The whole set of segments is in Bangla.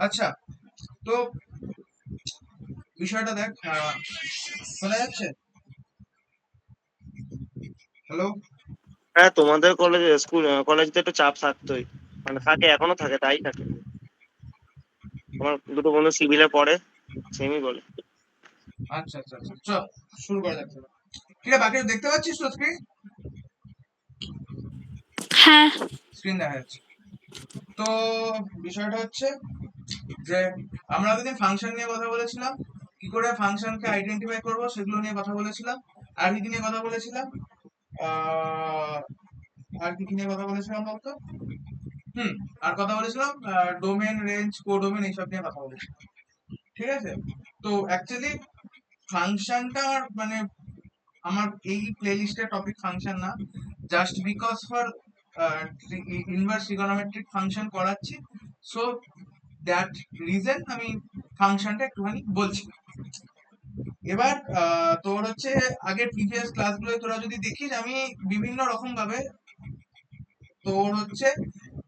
আচ্ছা, তো বিষয়টা দেখ, শোনা যাচ্ছে? হ্যালো? হ্যাঁ, তোমাদের কলেজে কলেজে তো একটু চাপ থাকতোই, মানে থাকে, এখনো থাকে, তাই থাকে। আমার দুটো বন্ধু সিভিলে পড়ে, সেমই বলে। আচ্ছা আচ্ছা আচ্ছা, চল শুরু করা যাক তাহলে। ঠিক আছে, বাকি দেখতে পাচ্ছিস তো স্ক্রিন? হ্যাঁ। স্ক্রিন দেখা যাচ্ছে। তো বিষয়টা হচ্ছে যে আমরা এতদিন ফাংশন নিয়ে কথা বলেছিলাম, কি করে ফাংশনকে আইডেন্টিফাই করব সেগুলো নিয়ে কথা বলেছিলাম। আর কি কি নিয়ে কথা বলেছিলাম? আহ, আর কি কি নিয়ে কথা বলেছিলাম বলতো? হুম, আর কথা বলেছিলাম ডোমেন, রেঞ্জ, কোডোমেন এইসব নিয়ে কথা বলেছিলাম। ঠিক আছে, তো অ্যাকচুয়ালি ফাংশনটা আমার মানে আমার এই প্লে লিস্টের টপিক ফাংশন না, just because for inverse trigonometric function করাচ্ছি, সো দ্যাট রিজন আমি ফাংশনটা একটুখানি বলছি। এবার তোর হচ্ছে আগের প্রিভিয়াস ক্লাসগুলো তোরা যদি দেখিস, আমি বিভিন্ন রকম ভাবে তোর হচ্ছে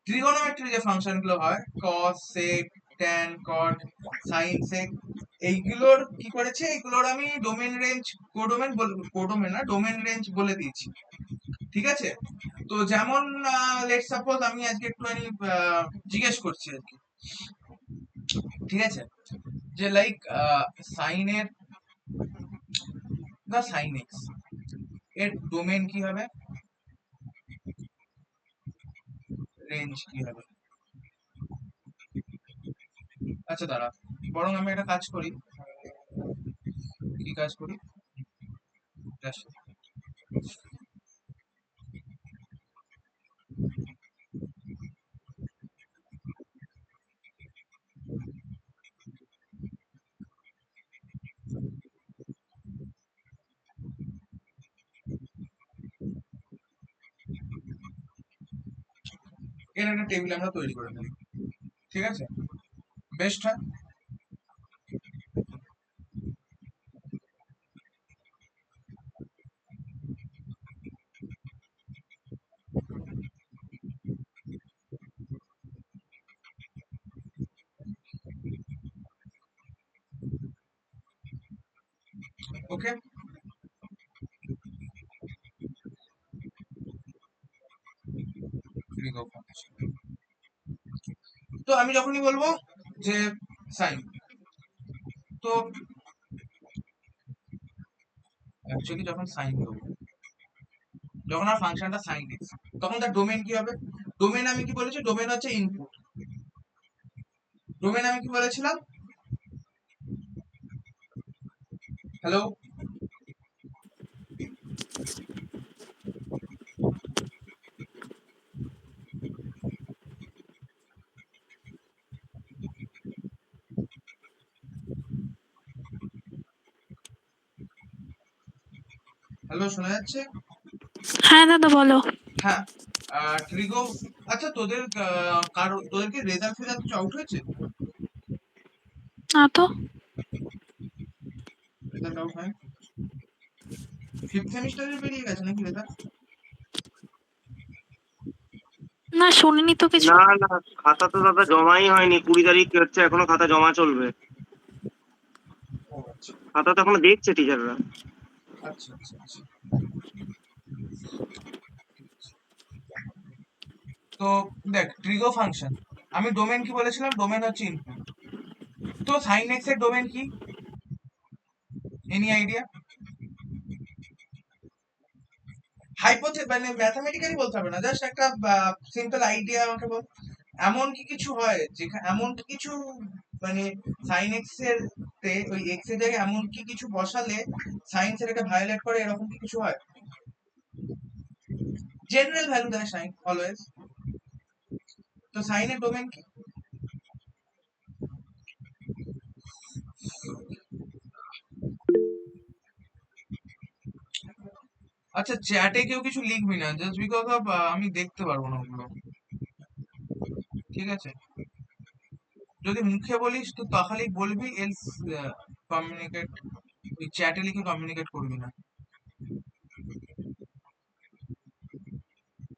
ট্রিগোনোমেট্রি যে ফাংশন গুলো হয়, কস, সেক, ট্যান, কট, সাইন, সেক, এইগুলোর কি করেছে, এইগুলোর আমি ডোমেন রেঞ্জ, কোডোমেন না, ডোমেন রেঞ্জ বলে দিয়েছি। ঠিক আছে, তো যেমন লেট সাপোজ আমি আজকে একটুখানি জিজ্ঞেস করছি আর কি। ঠিক আছে, যে লাইক সাইনের বা সাইন এক্স এর ডোমেন কি হবে, রেঞ্জ কি হবে? আচ্ছা দাঁড়া, বরং আমি একটা কাজ করি। কি কাজ করি? Just- এর একটা টেবিল আমরা তৈরি করে নেব। ঠিক আছে, বেস্ট হয়। ওকে, তো আমি যখনই বলবো যে সাইন, তো অ্যাকচুয়ালি যখন সাইন দেবো, যখন আর ফাংশনটা সাইন এক্স, তখন তার ডোমেন কি হবে? ডোমেন আমি কি বলেছি? ডোমেন হচ্ছে ইনপুট। ডোমেন আমি কি বলেছিলাম? হ্যালো? হ্যালো, শোনা যাচ্ছে? হ্যাঁ দাদা বলো। হ্যাঁ, ট্রিগো। আচ্ছা, তোদের তোদের কি রেজাল্ট ফেজাল্ট কিছু আউট হয়েছে? না তো। রেজাল্ট আউট হয়, ফিফথ সেমিস্টারে বেরিয়ে গেছে নাকি রেজাল্ট? না শুনিনি তো কিছু। না না, খাতা তো দাদা জমাই হয়নি, 20 তারিখ হচ্ছে, এখনো খাতা জমা চলবে। ও আচ্ছা খাতা তো এখনো দেখছে টিচাররা। আচ্ছা আচ্ছা আচ্ছা। তো দেখ, ট্রিগো ফাংশন, আমি ডোমেন কি বলেছিলাম? ডোমেন হচ্ছে ইনপুট। তো সাইন এক্স এর ডোমেন কি? Any idea? মানে ম্যাথামেটিক্যালি বলতে হবে না, জাস্ট একটা সিম্পল আইডিয়া আমাকে বল। এমন কি কিছু হয় যেখানে, এমন কি কিছু মানে সাইন এক্স এর তে ওই এক্স এর জায়গায় এমন কি কিছু বসালে সাইন সেটাকে ভায়োলেট করে, এরকম কি কিছু হয়? জেনারেল ভ্যালু দেয় সাইন অলওয়েজ। তো সাইনের ডোমেন কি? আচ্ছা, চ্যাটে কেউ কিছু লিখবি না, জাস্ট বিকজ অফ আমি দেখতে পারবো না ওগুলো। ঠিক আছে, যদি মুখে বলিস তো তাহলেই বলবি, এলস কমিউনিকেট, ওই চ্যাটে লিখে কমিউনিকেট করবি না।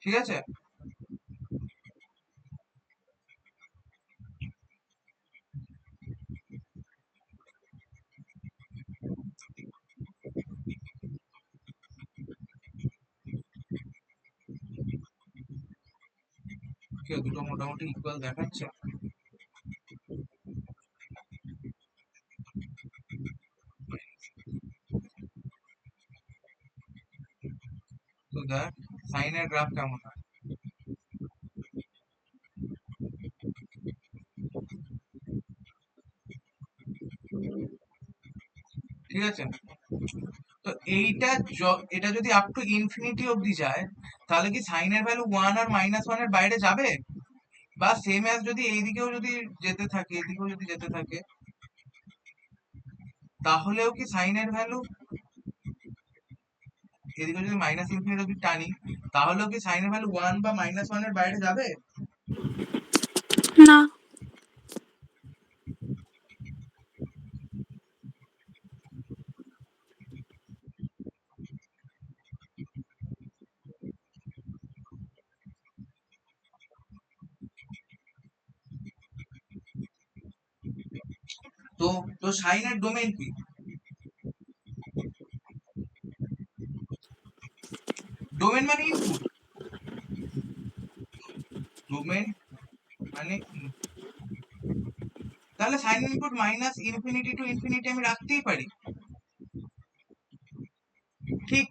ঠিক আছে, কেউ দুটো মোটামুটি ইকুয়াল দেখাচ্ছে। তো দেখ সাইনের গ্রাফ কেমন হয়। ঠিক আছে, তো এইটা এটা যদি আপ টু ইনফিনিটি অব্দি যায়, তাহলে কি সাইনের ভ্যালু 1 আর -1 এর বাইরে যাবে? বা সেম অ্যাজ যদি এইদিকেও যদি যেতে থাকে, এদিকেও যদি যেতে থাকে, তাহলেও কি সাইনের ভ্যালু, এদিকে যদি মাইনাস ইনফিনিটি অব্দি টানি, তাহলেও কি সাইনের ভ্যালু 1 বা -1 এর বাইরে যাবে? না। তো তো সাইনের ডোমেইন কি? ডোমেন মানে ইনপুট, ডোমেন মানে তাহলে sine input minus infinity to infinity আমি রাখতেই পারি। ঠিক,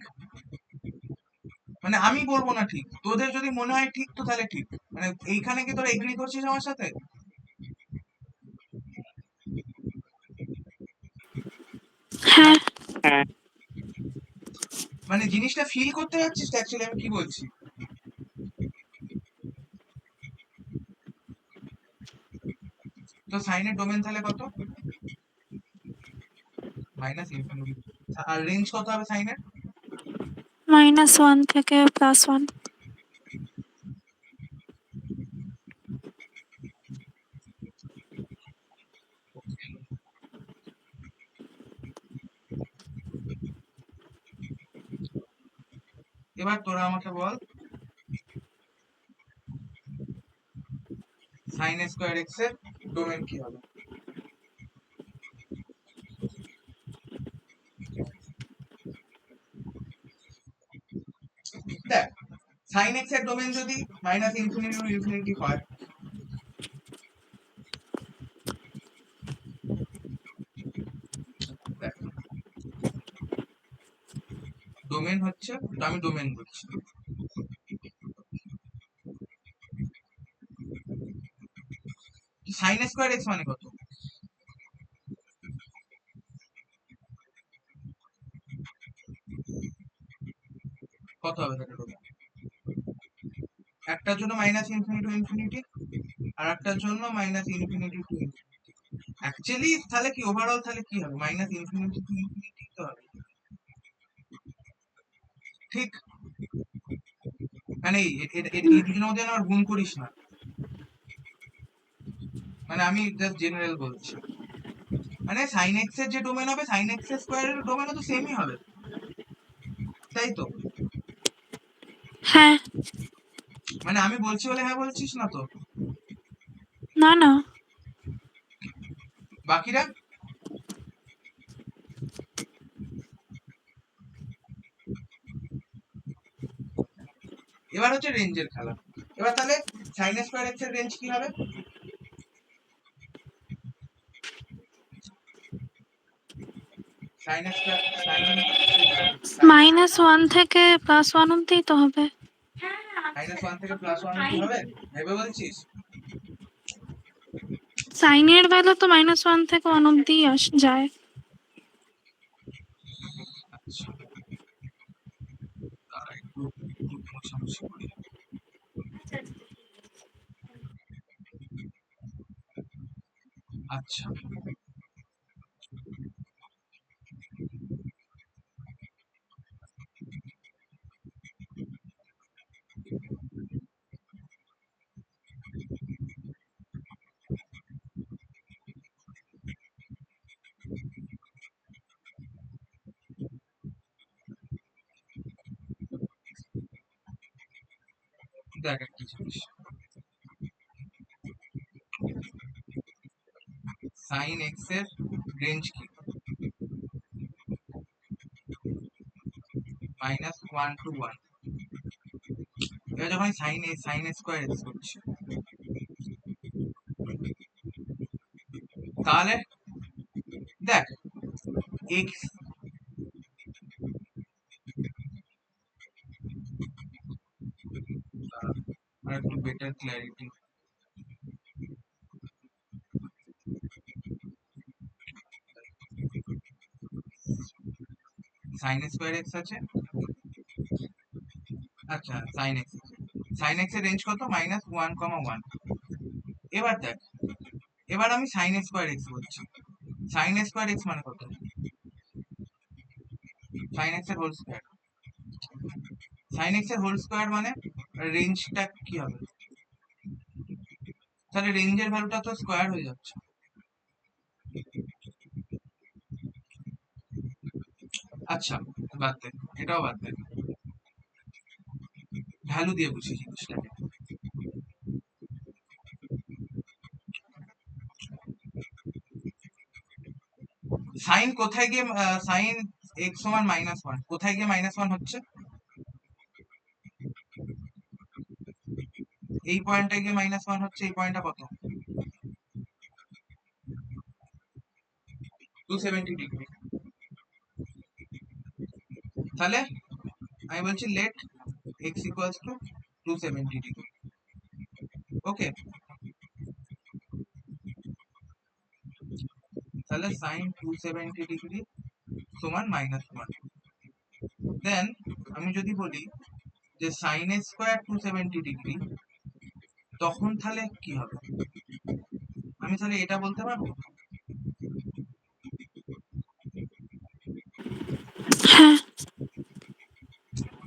মানে আমি বলবো না ঠিক, তোদের যদি মনে হয় ঠিক তো তাহলে ঠিক। মানে এইখানে কি তোরা এগ্রি করছিস আমার সাথে? হ্যাঁ। হ্যাঁ। মানে জিনিসটা ফিল করতে পারছিস তো অ্যাকচুয়ালি আমি কি বলছি? তো সাইনের ডোমেন তাহলে কত? Minus infinity. আর রেঞ্জ কত হবে সাইনের? -1 থেকে +1। এবার তোরা আমাকে বল সাইন স্কোয়ার এক্স এর ডোমেন কি হবে? দেখ সাইন এক্স এর ডোমেন যদি মাইনাস ইনফিনিটি টু ইনফিনিটি হয়, দেখ ডোমেন হচ্ছে, তো আমি ডোমেন বলছি, সাইন স্কোয়ার এক্স মানে কত? কত হবে সেটা ডোমেন? একটার জন্য মাইনাস ইনফিনিটি টু ইনফিনিটি, আর একটার জন্য minus infinity to infinity. Actually তাহলে কি ওভারঅল তাহলে কি হবে? মাইনাস ইনফিনিটি টু ইনফিনিটি তো হবে। ঠিক, মানে এই দুজনের মধ্যে আমার গুণ করিস না, মানে আমি জাস্ট জেনারেল বলছি। মানে সাইন এক্স এর যে ডোমেন হবে, সাইন এক্স এর স্কোয়ারের ডোমেনও তো সেমই হবে, তাই তো? হ্যাঁ। মানে আমি বলছি বলে হ্যাঁ বলছিস না তো? না না। বাকিরা? এবার হচ্ছে রেঞ্জের খেলা। এবার তাহলে সাইন স্কোয়ার এক্স এর রেঞ্জ কি হবে? সাইন স্কোয়ার -1 থেকে +1 অব্দি তো হবে। -1 থেকে +1 কি হবে ভেবে বলছিস? সাইনের ভ্যালু তো -1 থেকে 1 অব্দি যায়। আচ্ছা, দাঁড়া একটু মোছামুছি করি। আচ্ছা, দেখ একটা জিনিস, সাইন এক্স এর রেঞ্জ কি? -1 to 1। এবার যখন সাইন স্কোয়ার এক্স করছি, তাহলে দেখ এক্স আর একটু better clarity, sine square x আছে, আচ্ছা সাইন এক্স, সাইন এক্স এর রেঞ্জ কত, -1, 1। এবার দেখ, এবার আমি সাইন স্কোয়ার এক্স বলছি, সাইন স্কোয়ার এক্স মানে কত, সাইন এক্স এর হোল স্কোয়ার, সাইন এক্স এর হোল স্কোয়ার মানে রেঞ্জটা কি হবে, তাহলে রেঞ্জের ভ্যালুটা তো স্কোয়ার হয়ে যাচ্ছে। আচ্ছা বাদ দে, এটাও বাদ দে, ভ্যালু দিয়ে বুঝি জিনিসটাকে। সাইন কোথায় গিয়ে, সাইন এক্স সমান -1 কোথায় গিয়ে -1 হচ্ছে, এই পয়েন্টটা গিয়ে -1 হচ্ছে, এই পয়েন্টটা কত, 270 ডিগ্রি। তাহলে আমি বলছি let x equals to 270 degree, okay. তাহলে সাইন 270 ডিগ্রি সমান -1। দেন আমি যদি বলি যে সাইন স্কোয়ার 270 ডিগ্রি, তখন তাহলে কি হবে, আমি তাহলে এটা বলতে পারবো, হ্যাঁ।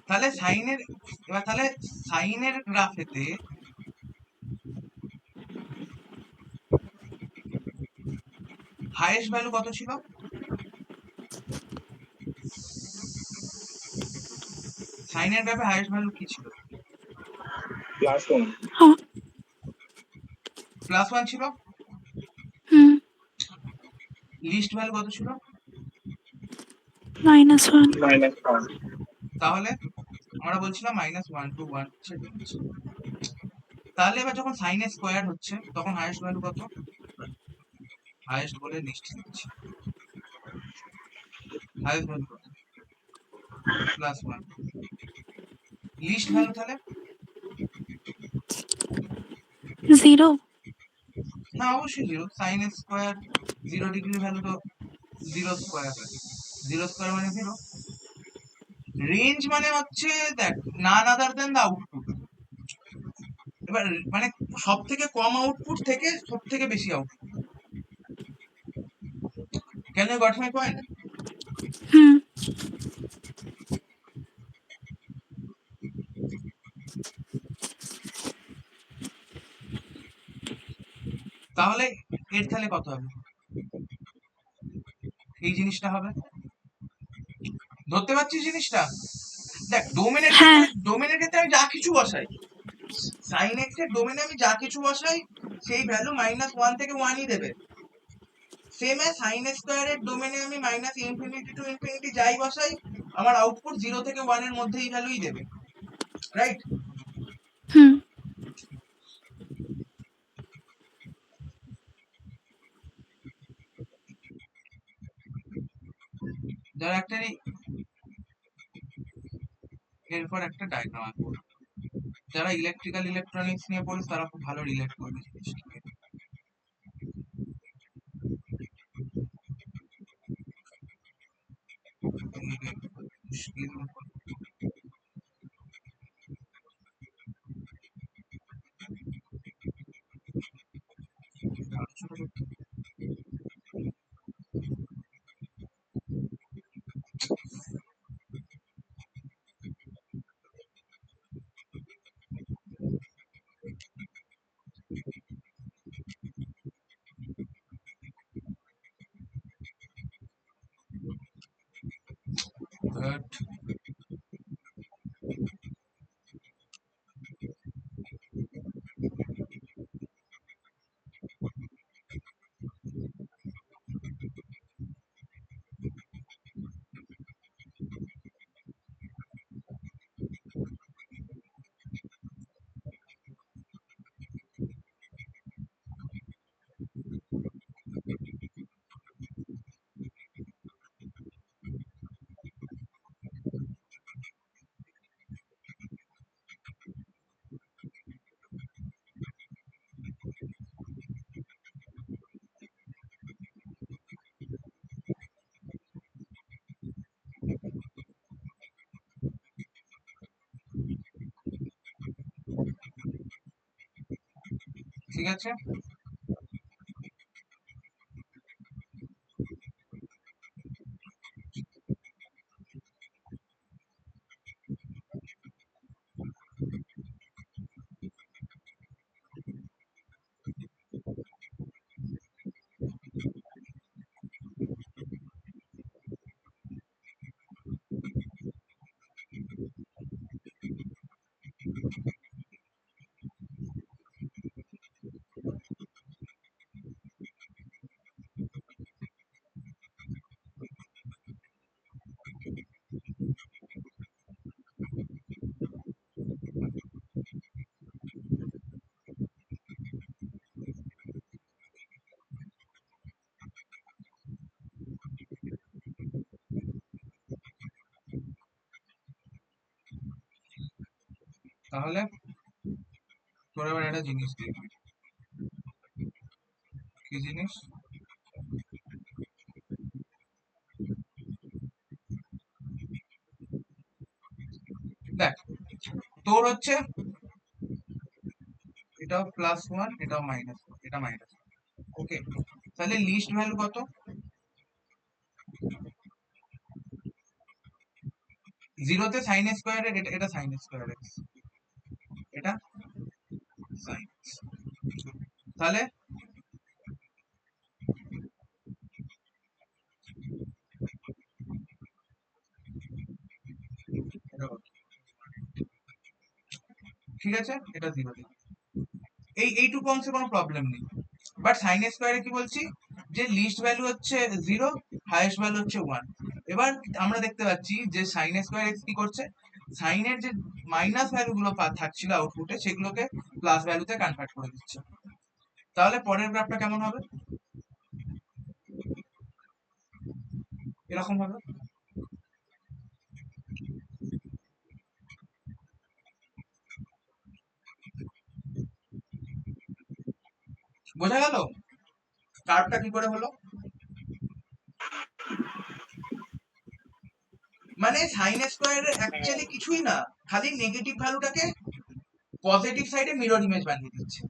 তাহলে সাইনের, এবার তাহলে সাইনের গ্রাফেতে হাইয়েস্ট ভ্যালু কত ছিল, সাইনের গ্রাফে হাইয়েস্ট ভ্যালু কি ছিল, +1। হ্যাঁ। +1 ছিল, হুম। লিস্ট ভ্যালু কত ছিল, -1। -1। তাহলে আমরা বলছিলাম -1 to 1 হচ্ছে range। তাহলে এবার যখন সাইন স্কোয়ার হচ্ছে তখন হাইয়েস্ট ভ্যালু কত, হাইয়েস্ট বলে লিস্ট দিচ্ছি, হাইয়েস্ট ভ্যালু কত, +1, লিস্ট ভ্যালু তাহলে 0। না অবশ্যই 0, সাইন স্কোয়ার 0 ডিগ্রি ভ্যালু তো 0 স্কোয়ার, 0 স্কোয়ার মানে 0। রেঞ্জ মানে হচ্ছে দেখ নান আদার দেন দ্য আউটপুট, এবার মানে সব থেকে কম আউটপুট থেকে সব থেকে বেশি output, can you got my point. Hmm. তাহলে এর তাহলে কত হবে, এই জিনিসটা হবে, ধরতে পারছিস জিনিসটা, দেখ ডোমেনের হ্যাঁ। ক্ষেত্রে, ডোমেনের ক্ষেত্রে আমি যা কিছু বসাই, সাইন এক্স এর ডোমেনে আমি যা কিছু বসাই সেই ভ্যালু -1 থেকে 1ই দেবে, সেম এ সাইন স্কোয়ার এর ডোমেনে আমি -ইনফিনিটি টু ইনফিনিটি যাই বসাই আমার আউটপুট 0 থেকে 1 এর মধ্যে এই ভ্যালুই দেবে, রাইট। হুম। যারা একটা এরপর একটা ডায়াগ্রাম আঁকবো, যারা ইলেকট্রিক্যাল ইলেকট্রনিক্স নিয়ে পড়িস তারা খুব ভালো রিলেট করবে জিনিসটাকে। মুশকিল, বাট ঠিক আছে, তাহলে তোর এবার একটা জিনিস দেখবি। কি জিনিস? দেখ, তোর হচ্ছে এটাও +1, এটাও -1, এটা মাইনাস। ওকে, তাহলে লিস্ট ভ্যালু কত? জিরোতে সাইন স্কোয়ারের, এটা সাইন স্কোয়ার, এটা সাইন, তাহলে এটা কত? ঠিক আছে, এটা 0 দিন। এইটুকু অংশে কোনো প্রবলেম নেই। বাট সাইন স্কোয়ারে কি বলছি, যে লিস্ট ভ্যালু হচ্ছে 0, হাইয়েস্ট ভ্যালু হচ্ছে 1। এবার আমরা দেখতে পাচ্ছি যে সাইন স্কোয়ার এক্স কি করছে, সাইনের যে মাইনাস ভ্যালু গুলো থাকছিল আউটপুটে, সেগুলোকে প্লাস ভ্যালুতে কনভার্ট করে দিচ্ছে। তাহলে পরের গ্রাফটা কেমন হবে? এরকম হবে। বোঝা গেল কার্ভটা কি করে হলো? মানে সাইন স্কোয়ারের অ্যাকচুয়ালি কিছুই না, খালি নেগেটিভ ভ্যালুটাকে পজিটিভ সাইডে মিরর ইমেজ বানিয়ে দিচ্ছে।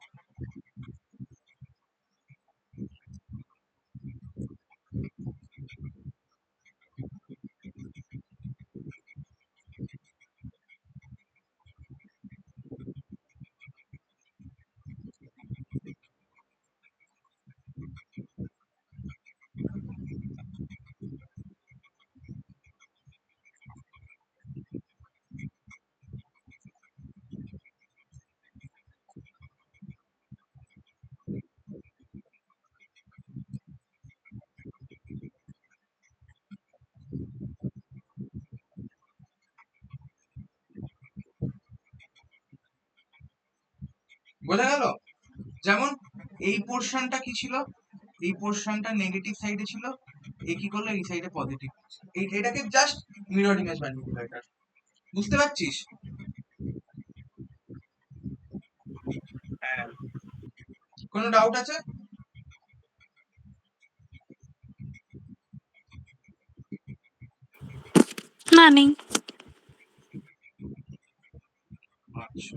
বোঝা গেল? যেমন এই পোর্শনটা কি ছিল, এই পোর্শনটা নেগেটিভ সাইডে ছিল, এ কি করলো এই সাইডে পজিটিভ, এটাকে জাস্ট মিরর ইমেজ বানিয়ে দিল এটা। বুঝতে পারছিস? হ্যাঁ। কোনো ডাউট আছে? না, নেই। আচ্ছা,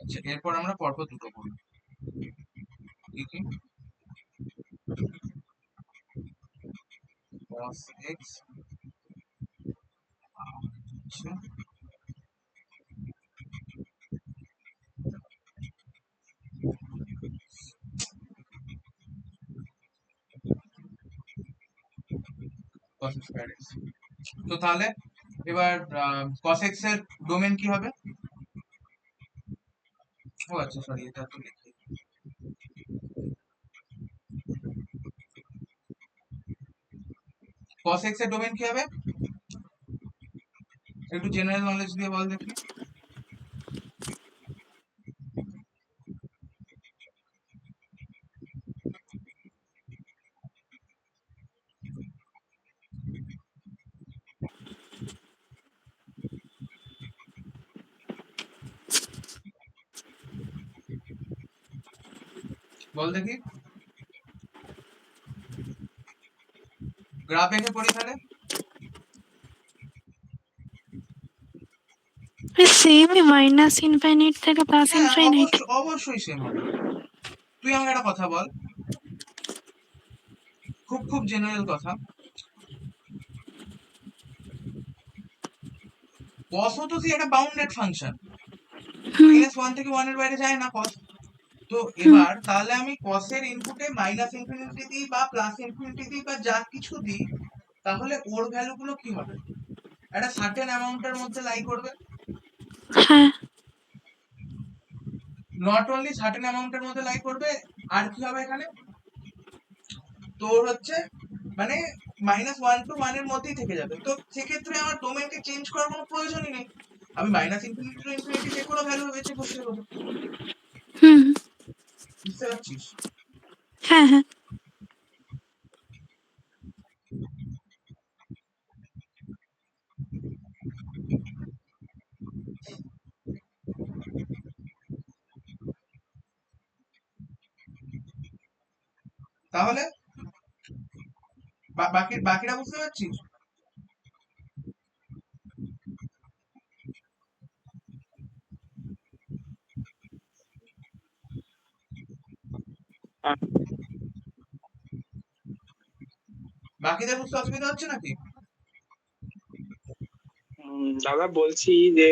আচ্ছা, এরপর আমরা পরপর দুটো করব। কি কি? cos x, আচ্ছা, cos স্কয়ার x। তো তাহলে এবার cos x এর ডোমেন কি হবে? ও আচ্ছা, সরি, এটা তো লিখি। cos x এর ডোমেন কি হবে? একটু জেনারেল নলেজ দিয়ে বল দেখি। বল দেখি, গ্রাফ এঁকে পড়ি তাহলে। সেমই মাইনাস ইনফাইনাইট থেকে প্লাস হ্যাঁ ইনফাইনাইট। অবশ্যই সেম হবে। তুই আমাকে একটা কথা বল, খুব খুব জেনারেল কথা, cos ও তো সেই একটা বাউন্ডেড ফাংশন, হুম -1 থেকে 1 এর বাইরে যায় না cos। তো হুম এবার তাহলে আমি cos এর ইনপুটে মাইনাস ইনফিনিটি দিই বা প্লাস ইনফিনিটি দিই বা যা কিছু দিই, তাহলে ওর ভ্যালু গুলো কি হবে? একটা সার্টেন অ্যামাউন্টের মধ্যে লাই করবে। হ্যাঁ নট অনলি সার্টেন অ্যামাউন্টের মধ্যে লাই করবে, আর কি হবে এখানে তোর হচ্ছে মানে -1 to 1 এর মধ্যেই থেকে যাবে। তো সেক্ষেত্রে আমার ডোমেনকে চেঞ্জ করার কোনো প্রয়োজনই নেই, আমি মাইনাস ইনফিনিটি টু ইনফিনিটি যে কোনো ভ্যালু বেছে বসিয়ে দেবো। হুম বুঝতে পারছিস? হ্যাঁ হ্যাঁ তাহলে বাকিটা বুঝতে পারছিস? বাকিদের বুঝতে অসুবিধা হচ্ছে নাকি? দাদা বলছি যে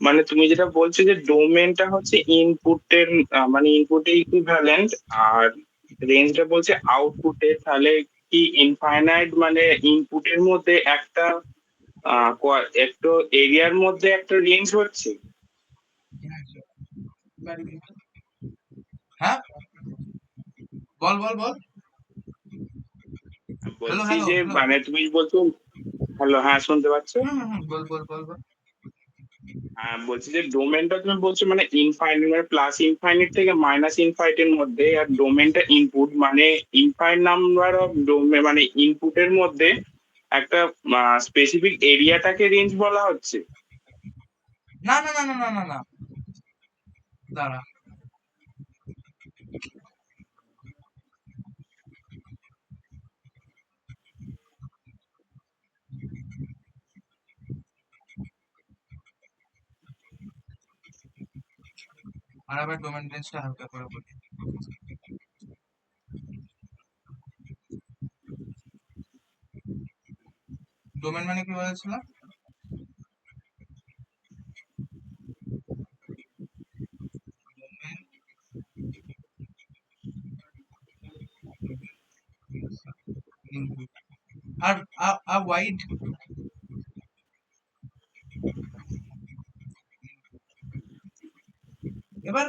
মানে তুমি যেটা বলছো যে ডোমেনটা হচ্ছে ইনপুটের মানে ইনপুটের ইকুইভ্যালেন্ট, আর রেঞ্জটা বলছে আউটপুটের, তাহলে কি ইনফাইনাইট মানে ইনপুটের মধ্যে একটা একটু এরিয়ার মধ্যে একটা রেঞ্জ হচ্ছে। হ্যাঁ বল বল বল। হ্যালো বলছি হ্যালো যে হ্যালো। মানে তুমি বলছো, হ্যালো, হ্যাঁ শুনতে পাচ্ছ? বল বল বল বল। হ্যাঁ বলছি যে ডোমেনটা তুমি বলছো মানে ইনফাইনাইট মানে প্লাস ইনফাইনাইট থেকে মাইনাস ইনফাইনাইটের মধ্যে, আর ডোমেনটা ইনপুট মানে ইনফাইনাইট নাম্বার অফ ডোমেন মানে ইনপুটের মধ্যে একটা স্পেসিফিক এরিয়াটাকে রেঞ্জ বলা হচ্ছে। না না না না না না না, দাঁড়া। আর আবার ডোমেন রেঞ্জটা হালকা করে বলি। ডোমেন মানে কি বলেছিলাম? ডোমেন ইনপুট আর ওয়াইড এবার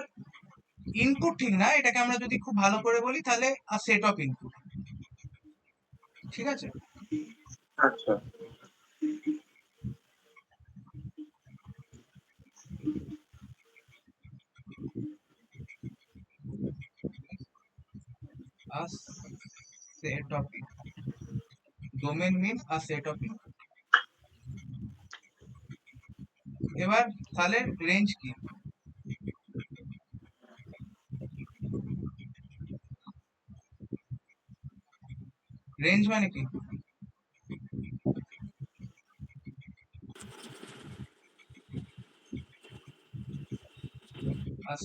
ইনপুট ঠিক না, এটাকে আমরা যদি খুব ভালো করে বলি তাহলে আ সেট অফ ইনপুট, ঠিক আছে? আচ্ছা। A set of input. Domain means a set of input. এবার তাহলে রেঞ্জ কি? রেঞ্জ মানে কি? A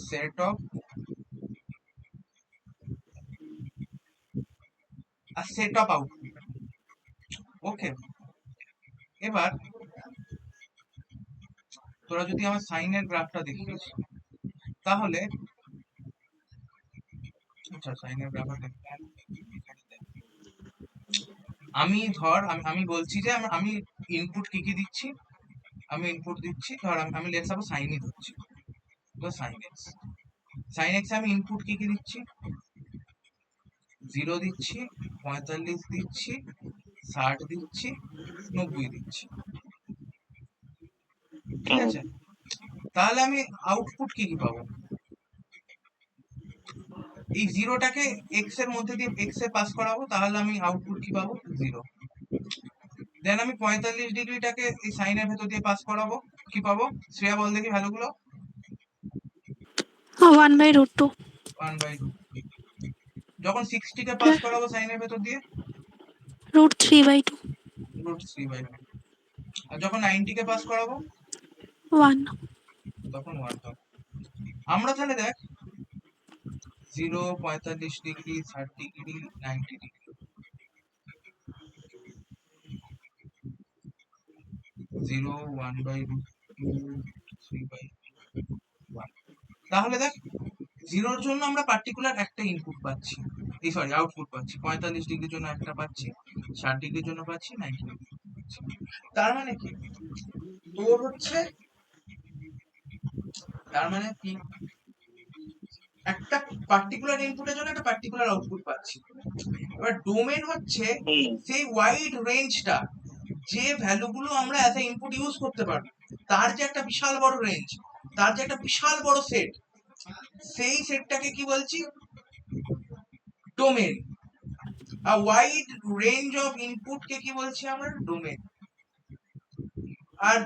set of output. ওকে, এবার তোরা যদি আমার সাইনের গ্রাফটা দেখিস তাহলে, আচ্ছা সাইনের গ্রাফটা আমি ধর আমি বলছি যে আমি ইনপুট কি কি দিচ্ছি, আমি ইনপুট দিচ্ছি ধর আমি লেটস সাপোজ সাইনই দিচ্ছি, তো সাইন এক্স আমি ইনপুট কি কি দিচ্ছি, 0 দিচ্ছি, 45 দিচ্ছি, 60 দিচ্ছি, 90 দিচ্ছি, ঠিক আছে? তাহলে আমি আউটপুট কি কি পাবো? এই জিরোটাকে এক্স এর মধ্যে দিয়ে এক্স এ পাস করাবো, তাহলে আমি আউটপুট কি পাবো? 0। দেন আমি 45 ডিগ্রিটাকে এই সাইনের ভেতর দিয়ে পাস করাবো, কি পাবো? শ্রেয়া বল দেখি ভ্যালুগুলো। 1/√2। 1/2। যখন 60 কে পাস করাবো সাইনের ভেতর দিয়ে, √3/2। √3/2। আর যখন 90 কে পাস করাবো, ওয়ান। তখন 1 হবে। আমরা তাহলে দেখ 0, 45 ডিগ্রি, 60 ডিগ্রি, 90 ডিগ্রি, 0, 1/2, 3/1। তাহলে দেখ 0-র জন্য আমরা পার্টিকুলার একটা ইনপুট পাচ্ছি, এই সরি আউটপুট পাচ্ছি। 45 ডিগ্রির জন্য একটা পাচ্ছি, 60 ডিগ্রির জন্য পাচ্ছি, 90 ডিগ্রির জন্য পাচ্ছি। তার মানে কি তোর হচ্ছে, তার মানে কি একটা পার্টিকুলার ইনপুটের জন্য একটা পার্টিকুলার আউটপুট পাচ্ছি। এবার ডোমেন হচ্ছে হুম সেই ওয়াইড রেঞ্জটা, যে ভ্যালুগুলো আমরা অ্যাজ এ ইনপুট ইউজ করতে পারবো, তার যে একটা বিশাল বড় রেঞ্জ, তার যে একটা বিশাল বড় সেট, সেই সেটটাকে কি বলছি? Domain. A wide range of input কে কি বলছি আমরা? ডোমেন। আর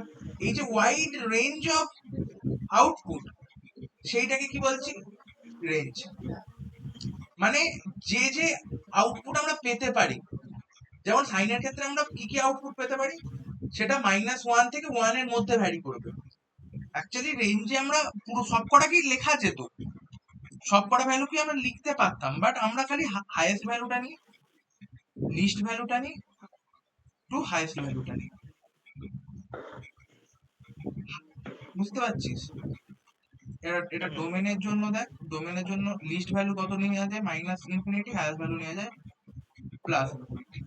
এই যে ওয়াইড রেঞ্জ অফ আউটপুট, সেইটাকে কি বলছি? রেঞ্জ। মানে যে যে আউটপুট আমরা পেতে পারি, যেমন সাইনের ক্ষেত্রে আমরা কি কি আউটপুট পেতে পারি, সেটা -1 থেকে 1 এর মধ্যে ভ্যারি করবে। অ্যাকচুয়ালি রেঞ্জে আমরা পুরো সবকটাকেই লেখা যেত, সবকটা ভ্যালু কি আমরা লিখতে পারতাম, বাট আমরা খালি হাইয়েস্ট ভ্যালুটা নিই, লিস্ট ভ্যালুটা নিই, টু হাইয়েস্ট ভ্যালুটা নিই। বুঝতে পারছিস? এটা ডোমেনের জন্য দেখ, ডোমেনের জন্য লিস্ট ভ্যালু কত নেওয়া যায়? -ইনফিনিটি। হাইয়েস্ট ভ্যালু নেওয়া যায় +ইনফিনিটি।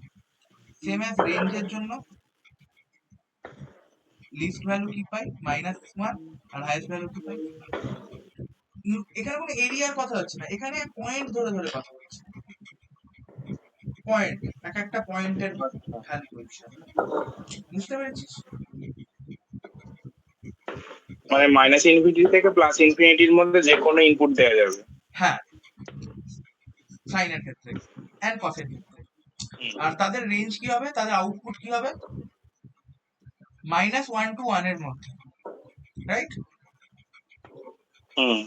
সেম অ্যাজ রেঞ্জের জন্য লিস্ট ভ্যালু কি পাই? -1, আর হাইয়েস্ট ভ্যালু কি পাই? এখানে কোনো এরিয়ার কথা হচ্ছে না, এখানে পয়েন্ট ধরে ধরে কথা হচ্ছে। পয়েন্ট, এক একটা পয়েন্টের ভ্যালু বলছি আমরা। বুঝতে পেরেছিস? মানে মাইনাস ইনফিনিটি থেকে প্লাস ইনফিনিটির মধ্যে যে কোনো ইনপুট দেওয়া যাবে। হ্যাঁ, সাইনের ক্ষেত্রে এন্ড কসের ক্ষেত্রে। আর তাদের রেঞ্জ কি হবে? তাদের আউটপুট কি হবে? -1 to 1 এর মধ্যে, রাইট? হুম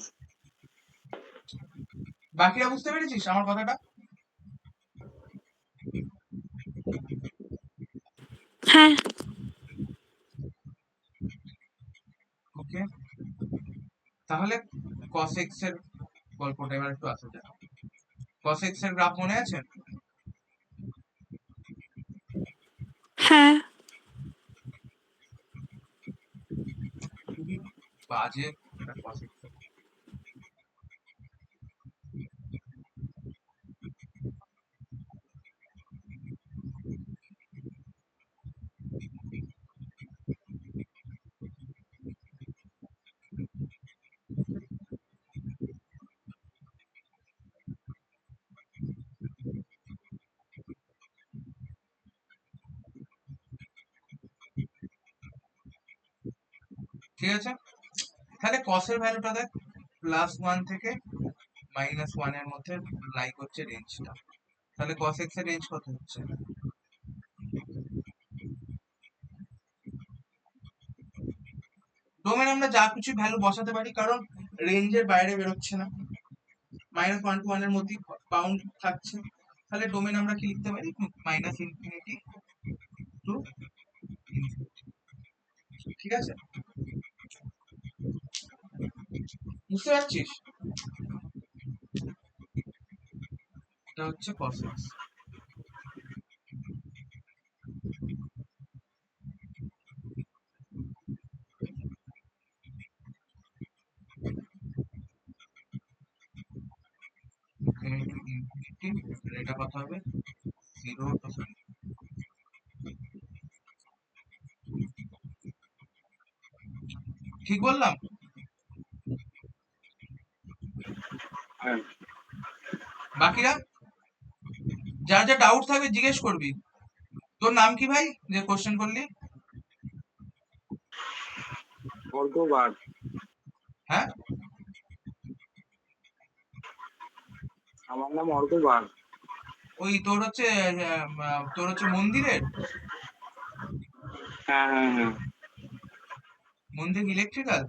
বাকিরা বুঝতে পেরেছিস আমার কথাটা? হ্যাঁ। ওকে, তাহলে cos x এর গল্পটা এবার একটু আসা যাক। cos x এর গ্রাফ মনে আছে? হ্যাঁ। খুবই বাজে একটা cos x এর। ঠিক আছে, তাহলে cos এর ভ্যালুটা দেখ, +1 থেকে -1 এর মধ্যে লাই করছে রেঞ্জটা। তাহলে cos x এর রেঞ্জ কত হচ্ছে? ডোমেন আমরা যা কিছু ভ্যালু বসাতে পারি, কারণ রেঞ্জের বাইরে বেরোচ্ছে না, -1 to 1 এর মধ্যেই বাউন্ড থাকছে। তাহলে ডোমেন আমরা কি লিখতে পারি? -Infinity to infinity. ঠিক আছে, বুঝতে পারছিস? এটা হচ্ছে cos x। ইনফিনিটি, এটা কত হবে? 0 to ঠিক বললাম? হ্যাঁ, বাকিরা যার যা ডাউট থাকবে জিজ্ঞেস করবি। তোর নাম কি ভাই, যে কোশ্চেন করলি? অর্ধবার। হ্যাঁ, আমার নাম অর্ধবার। ওই তোর হচ্ছে তোর হচ্ছে মন্দিরের, হ্যাঁ হ্যাঁ হ্যাঁ। মন্দির ইলেকট্রিক্যাল।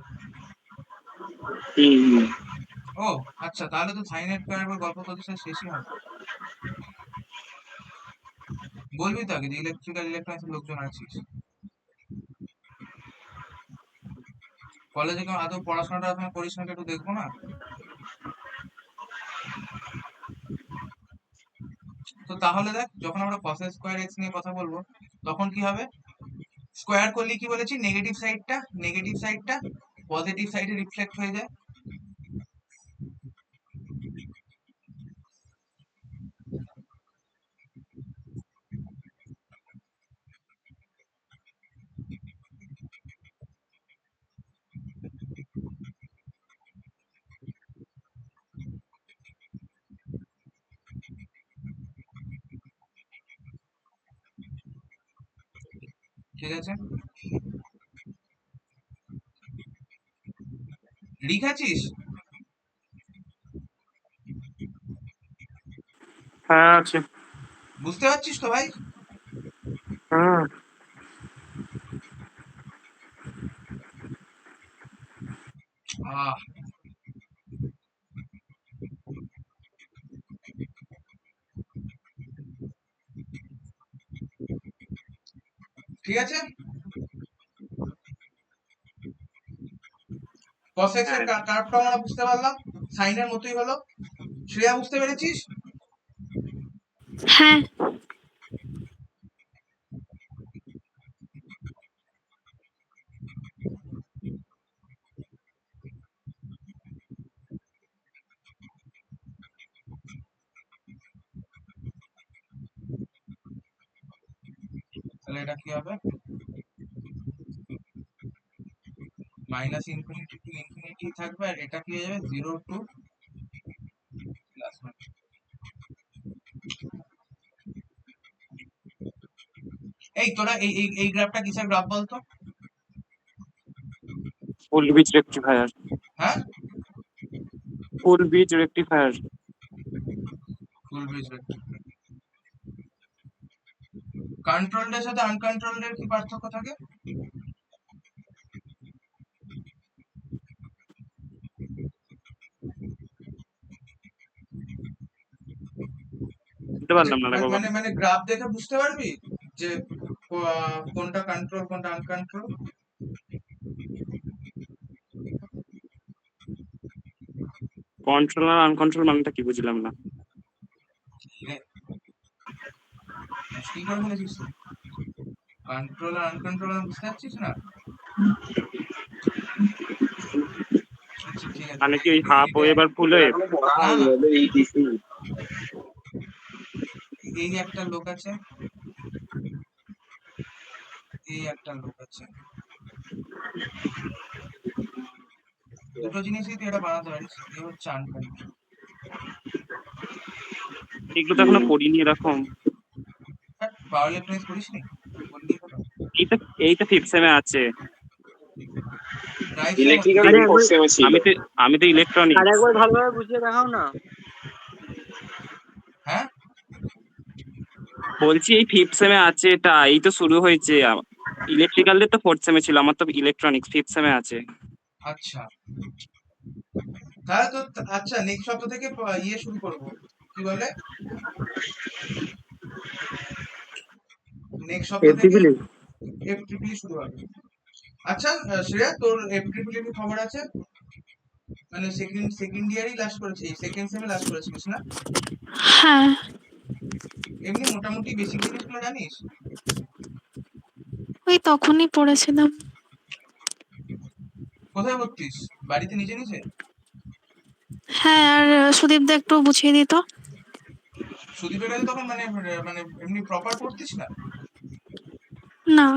হুম হুম। ও আচ্ছা, তাহলে তো সাইনের গল্প তোদের সাথে শেষই হবে। বলবি তো আগে যে ইলেকট্রিক্যাল ইলেকট্রনিক্স লোকজন আছিস। কলেজে কেউ আদৌ পড়াশোনাটা এখন করিস না, একটু দেখবো না? তো তাহলে দেখ, যখন আমরা cos স্কোয়ার এক্স নিয়ে কথা বলবো তখন কি হবে? স্কোয়ার করলে কি বলেছি, নেগেটিভ সাইডটা পজিটিভ সাইডে রিফ্লেক্ট হয়ে যায়। ঠিক আছে, লিখেছিস? হ্যাঁ আছে। বুঝতে পারছিস তো ভাই? হুম। আহ ঠিক আছে, cos x এর হ্যাঁ কার্ভটা আমরা বুঝতে পারলাম, সাইনের মতোই হলো। শ্রেয়া বুঝতে পেরেছিস? হ্যাঁ। তাহলে এটা কি হবে? মাইনাস ইনফিনিটি টু ইনফিনিটি থাকবে, আর এটা কি হয়ে যাবে, 0 টু প্লাস। এই তোরা এই গ্রাফটা কিসের গ্রাফ বলতো? ফুল ব্রিজ রেক্টিফায়ার। হ্যাঁ, ফুল ব্রিজ রেক্টিফায়ার। ফুল ব্রিজ। কন্ট্রোলড এর সাথে আনকন্ট্রোলড এর কি পার্থক্য থাকে? বুঝতে আচ্ছা, পারলাম না রে বাবা। মানে গ্রাফ দেখে বুঝতে পারবি যে কোনটা কন্ট্রোল কোনটা আনকন্ট্রোল? কন্ট্রোল আর আনকন্ট্রোল মানেটা কি বুঝলাম না। কি করে ফেলেছিস? কন্ট্রোল আর আনকন্ট্রোল বুঝতে পারছিস না? আচ্ছা ঠিক আছে, মানে কি ওই হাফ ওয়েভ আর ফুল ওয়েভ? এখনো পড়া না হয়নি না, ওদের ইটিসি। এই একটা লোক আছে, এই একটা লোক আছে, দুটো জিনিসই তুই এটা বানাতে পারিস। এই হচ্ছে আনকন্ট্রোল। এগুলো তো এখনো পড়িনি এরকম। পাওয়ার ইলেকট্রনিক্স পড়িস নি? বললি হলো। এইটা এইটা ফিফথ সেমে আছে। রাইসের মধ্যে। ইলেকট্রিক্যাল আরে তো একবার ফোর্থ সেমে ছিল। আমি তো আর ইলেকট্রনিক্স। একবার ভালোভাবে বুঝিয়ে দেখাও না। হ্যাঁ, বলছি এই ফিফথ সেমে আছে, এটা এই তো শুরু হয়েছে। ইলেকট্রিক্যালদের তো ফোর্থ সেমে ছিল, আমার তো ইলেকট্রনিক্স ফিফথ সেমে আছে। আচ্ছা তাহলে তো, আচ্ছা নেক্সট সপ্তাহ থেকে ইয়ে শুরু করবো, কি বলে, নেক্সট সপ্তাহ থেকে এফটিপিলি এফ ট্রিপল শুরু হবে। আচ্ছা শ্রেয়া, তোর এফ ট্রিপল কি খবর আছে? মানে সেকেন্ড ইয়ারই লাস্ট করেছে, সেকেন্ড সেমে লাস্ট করেছিস না? হ্যাঁ, এমনি মোটামুটি বেসিক জিনিসগুলো জানিস? ওই তখনই পড়েছিলাম। কোথায় পড়তিস? বাড়িতে নিজে নিজে? হ্যাঁ, আর সুদীপ দা একটু বুঝিয়ে দিত। সুদীপের কাছে তখন মানে মানে এমনি প্রপার পড়তিস না? না।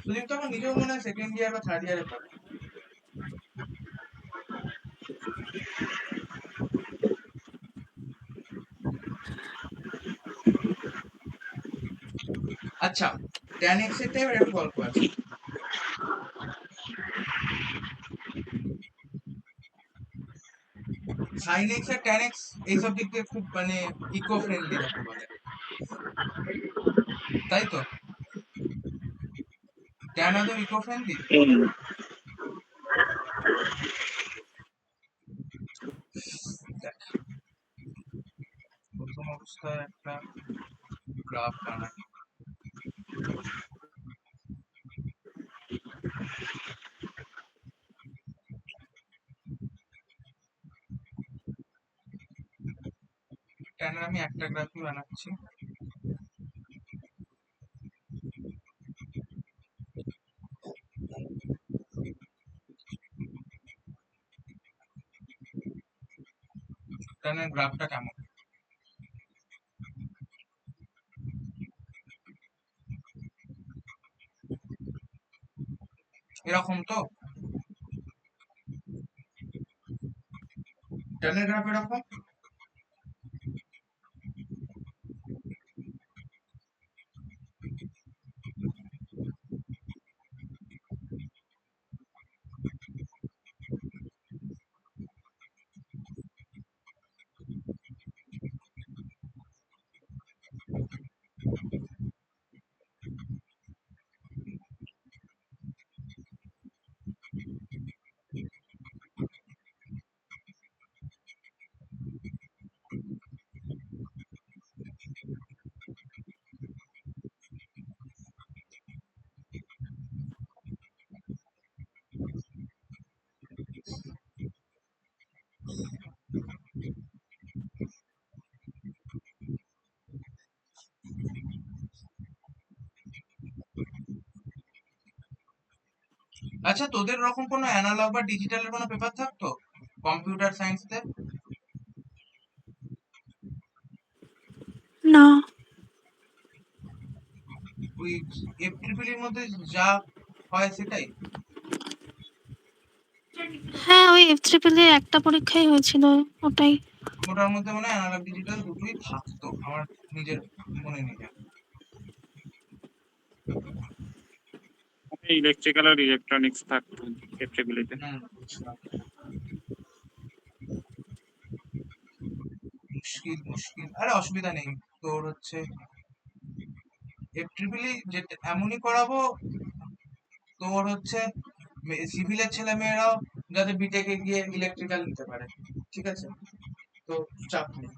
সুদীপ তখন নিজেও মনে হয় সেকেন্ড ইয়ার বা থার্ড ইয়ারে পড়ে। আচ্ছা, ট্যান এক্স এর টাইপের একটা গল্প আছে। সাইন এক্স আর ট্যান এক্স এইসব দিক থেকে খুব মানে ইকো ফ্রেন্ডলি যাকে বলে, তাই তো? ট্যান আদৌ ইকো ফ্রেন্ডলি? দেখ, প্রথম অবস্থায় একটা গ্রাফ বানাই। ট্যানের আমি একটা গ্রাফই বানাচ্ছি। ট্যানের গ্রাফটা কেমন? এরকম তো ট্যানের গ্রাফ এরকম। আচ্ছা, তোদের ওরকম কোনো অ্যানালগ বা ডিজিটালের কোনো পেপার থাকতো কম্পিউটার সায়েন্সতে? না। ওই FEEE এর মধ্যে যা হয় সেটাই? হ্যাঁ, ওই F3 একটা পরীক্ষাই হয়েছিল, ওটাই। ওটার মধ্যে মনে হয় অ্যানালগ ডিজিটাল দুটোই থাকতো, আমার নিজের মনে নেই। ইলেকট্রিক্যাল আর ইলেকট্রনিক্স থাকতো এফটিবিলিতে। বুঝলাম। মুশকিল মুশকিল, আরে অসুবিধা নেই। তোর হচ্ছে FEEE যেটা এমনই করাবো, তোর হচ্ছে সিভিলের ছেলে মেয়েরাও যাতে বিটেকে গিয়ে ইলেকট্রিক্যাল নিতে পারে, ঠিক আছে? তো চাপ নেই।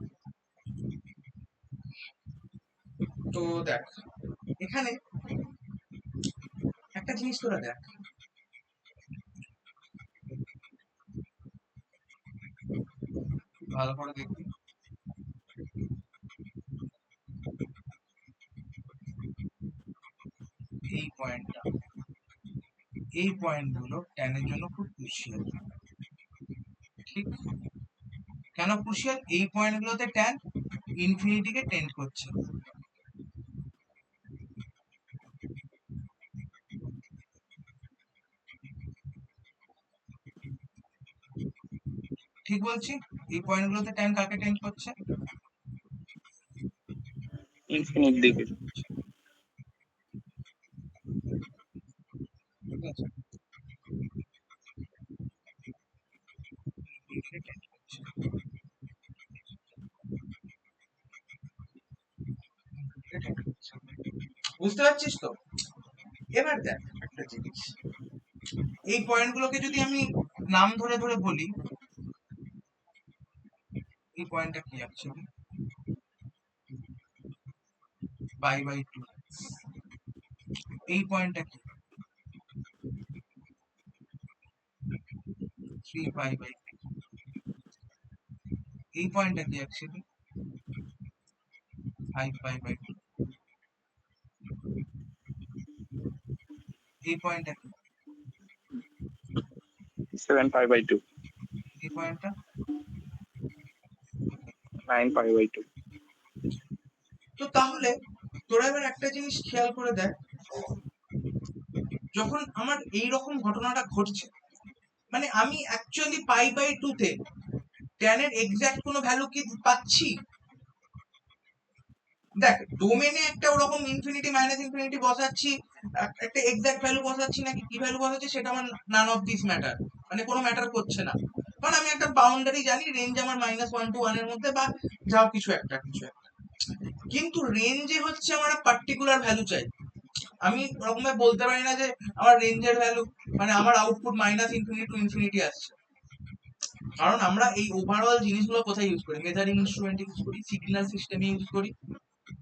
তো দেখ, এখানে একটা জিনিস তোরা দেখ, ভালো করে দেখবি। এই পয়েন্টটা, এই পয়েন্টগুলো ট্যানের জন্য খুব ক্রুশিয়াল। ঠিক কেন ক্রুশিয়াল? এই পয়েন্টগুলোতে ট্যান ইনফিনিটিকে টেন্ড করছে। ঠিক বলছি? এই পয়েন্টগুলোতে ট্যান কাকে টেন্ড করছে? ইনফিনিট দিকে। ঠিক আছে, ইনফিনিটিকে টেন্ড করছে। বুঝতে পারছিস তো? এবার দেখ একটা জিনিস, এই পয়েন্টগুলোকে যদি আমি নাম ধরে ধরে বলি, এই পয়েন্টটা কি অ্যাকচুয়ালি? π/2। এই পয়েন্টটা কি? 3π/2। এই পয়েন্টটা কি অ্যাকচুয়ালি? 5π/2। এই পয়েন্টটা কি? 7π/2। এই পয়েন্টটা 9π/2। তো তাহলে তোরা এবার একটা জিনিস খেয়াল করে দেখ, যখন আমার এই রকম ঘটনাটা ঘটছে, মানে আমি অ্যাকচুয়ালি π/2 তে ট্যানের এক্সাক্ট কোনো ভ্যালু কি পাচ্ছি? দেখ, ডোমেনে একটা ওরকম ইনফিনিটি মাইনাস ইনফিনিটি বসাচ্ছি, একটা এক্সাক্ট ভ্যালু বসাচ্ছি নাকি কি ভ্যালু বসাচ্ছি সেটা আমার নান অফ দিস ম্যাটার, মানে কোনো ম্যাটার করছে না, কারণ আমি একটা বাউন্ডারি জানি, রেঞ্জ আমার -1 to 1 এর মধ্যে বা যাও কিছু একটা। কিন্তু রেঞ্জে হচ্ছে আমার পার্টিকুলার ভ্যালু চাই। আমি ওরকম ভাবে বলতে পারি না যে আমার রেঞ্জের ভ্যালু মানে আমার আউটপুট -ইনফিনিটি টু ইনফিনিটি আসছে, কারণ আমরা এই ওভারঅল জিনিসগুলো কোথায় ইউজ করি? মেজারিং ইনস্ট্রুমেন্ট ইউজ করি, সিগন্যাল সিস্টেমে ইউজ করি।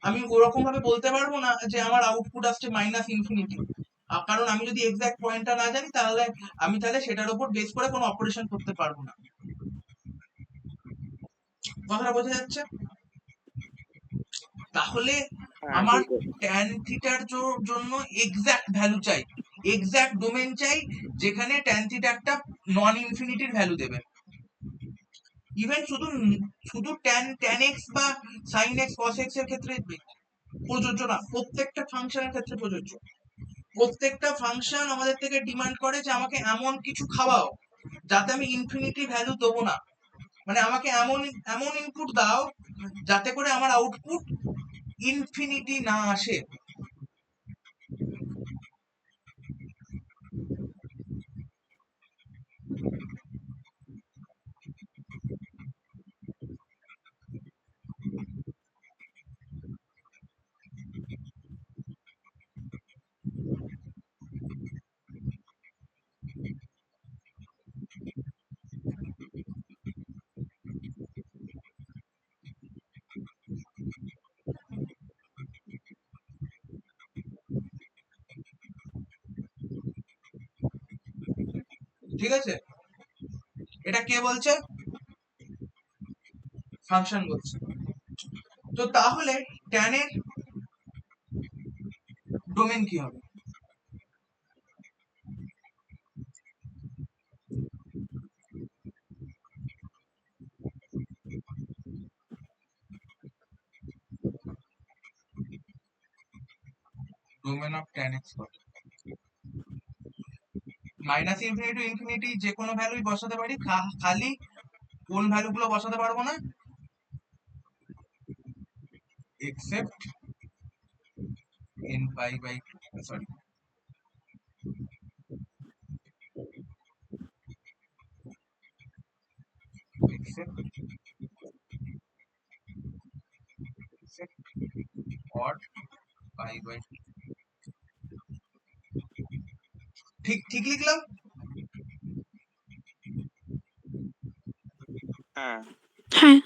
আমি ওরকম ভাবে বলতে পারবো না যে আমার আউটপুট আসছে -ইনফিনিটি, কারণ আমি যদি এক্সাক্ট পয়েন্টটা না জানি তাহলে আমি সেটার উপর বেস করে কোনো অপারেশন করতে পারবো না। কথাটা বোঝা যাচ্ছে? তাহলে হ্যাঁ আমার ঠিক আছে। ট্যান থিটার জন্য এক্সাক্ট ভ্যালু চাই, এক্সাক্ট ডোমেন চাই, যেখানে ট্যান থিটা একটা নন ইনফিনিটির ভ্যালু দেবে। ইভেন শুধু ট্যান এক্স বা সাইন এক্স কস এক্স এর ক্ষেত্রে প্রযোজ্য না, প্রত্যেকটা ফাংশনের ক্ষেত্রে প্রযোজ্য। প্রত্যেকটা ফাংশন আমাদের থেকে ডিমান্ড করে যে আমাকে এমন কিছু খাওয়াও যাতে আমি ইনফিনিটি ভ্যালু দেবো না, মানে আমাকে এমন এমন ইনপুট দাও যাতে করে আমার আউটপুট ইনফিনিটি না আসে। ঠিক আছে, এটা কে বলছে? ফাংশন বলছে। তো তাহলে ট্যান এর ডোমেন কি হবে? Domain of tan x minus infinity to infinity যে কোনো ভ্যালুই বসাতে পারি, খালি কোন ভ্যালু গুলো বসাতে পারবো না? Except n pi by 2, sorry, except odd pi by 2। ঠিক ঠিক লিখলাম? হ্যাঁ হ্যাঁ।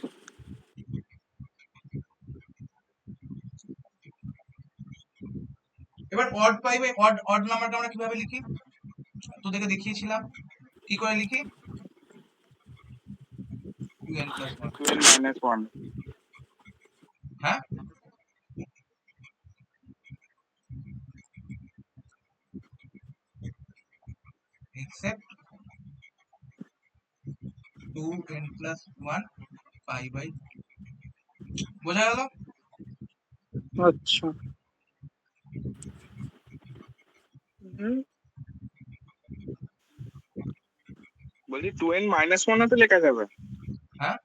এবার অড পাই বাই অড নাম্বারটা আমরা কিভাবে লিখি? তোদেরকে দেখিয়েছিলাম কি করে লিখি। 2n+1। 2n-1। হ্যাঁ, except 2n+1 pi by 2। বোঝা গেল? আচ্ছা। বলছি 2n-1 তো লেখা যাবে? হ্যাঁ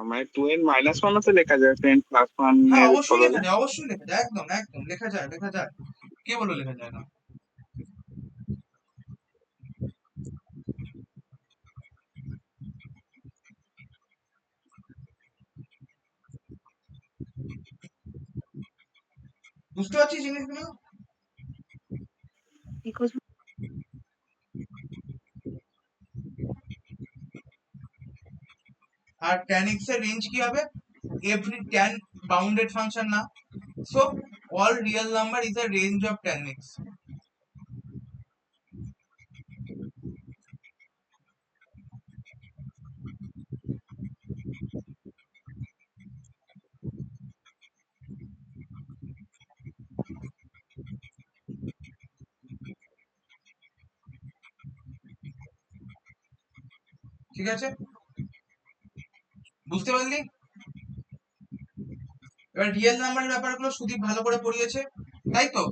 মানে 2n-1 তো লেখা যাবে 2n+1 হ্যাঁ, এর অবশ্যই লেখা বদলে। যায়, অবশ্যই লেখা যায়, একদম একদম লেখা যায়, লেখা যায়। কে বললো লেখা যায় না? বুঝতে পারছিস জিনিসগুলো? আর tan x এর রেঞ্জ কি হবে? এভরি tan বাউন্ডেড ফাংশন না, so all real number is a range of tan x। ঠিক আছে, বুঝতে পারলি? এবার রিয়েল নাম্বারের ব্যাপারগুলো সুদীপ ভালো করে পড়িয়েছে, তাই তো?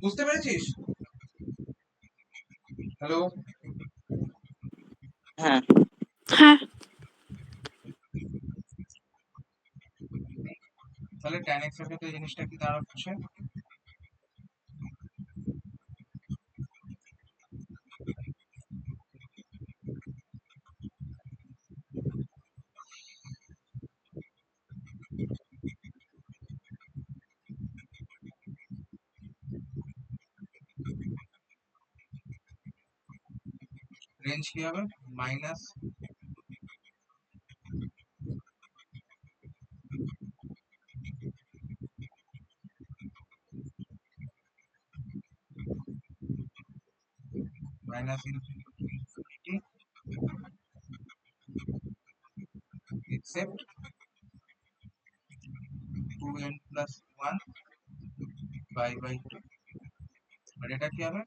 বুঝতে পেরেছিস? হ্যালো? হ্যাঁ হ্যাঁ। তাহলে tan x এর ক্ষেত্রে এই জিনিসটা কি দাঁড়াচ্ছে? রেঞ্জ কি হবে minus minus infinity except 2n plus 1 pi by 2 আর এটা কি হবে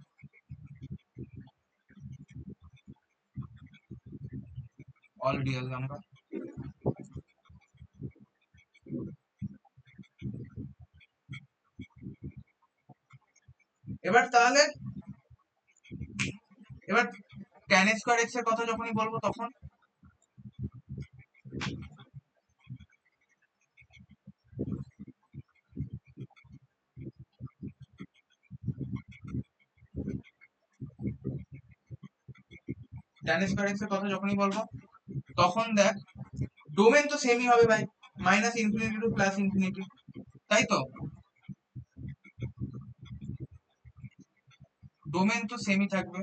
অল রিয়েল নাম্বার। এবার তাহলে এবার tan স্কয়ার x এর কথা যখনই বলবো তখন tan স্কয়ার x এর কথা যখনই বলবো তখন দেখ ডোমেন তো সেমই হবে ভাই, minus infinity two plus infinity, তাই তো ডোমেন তো সেমই থাকবে।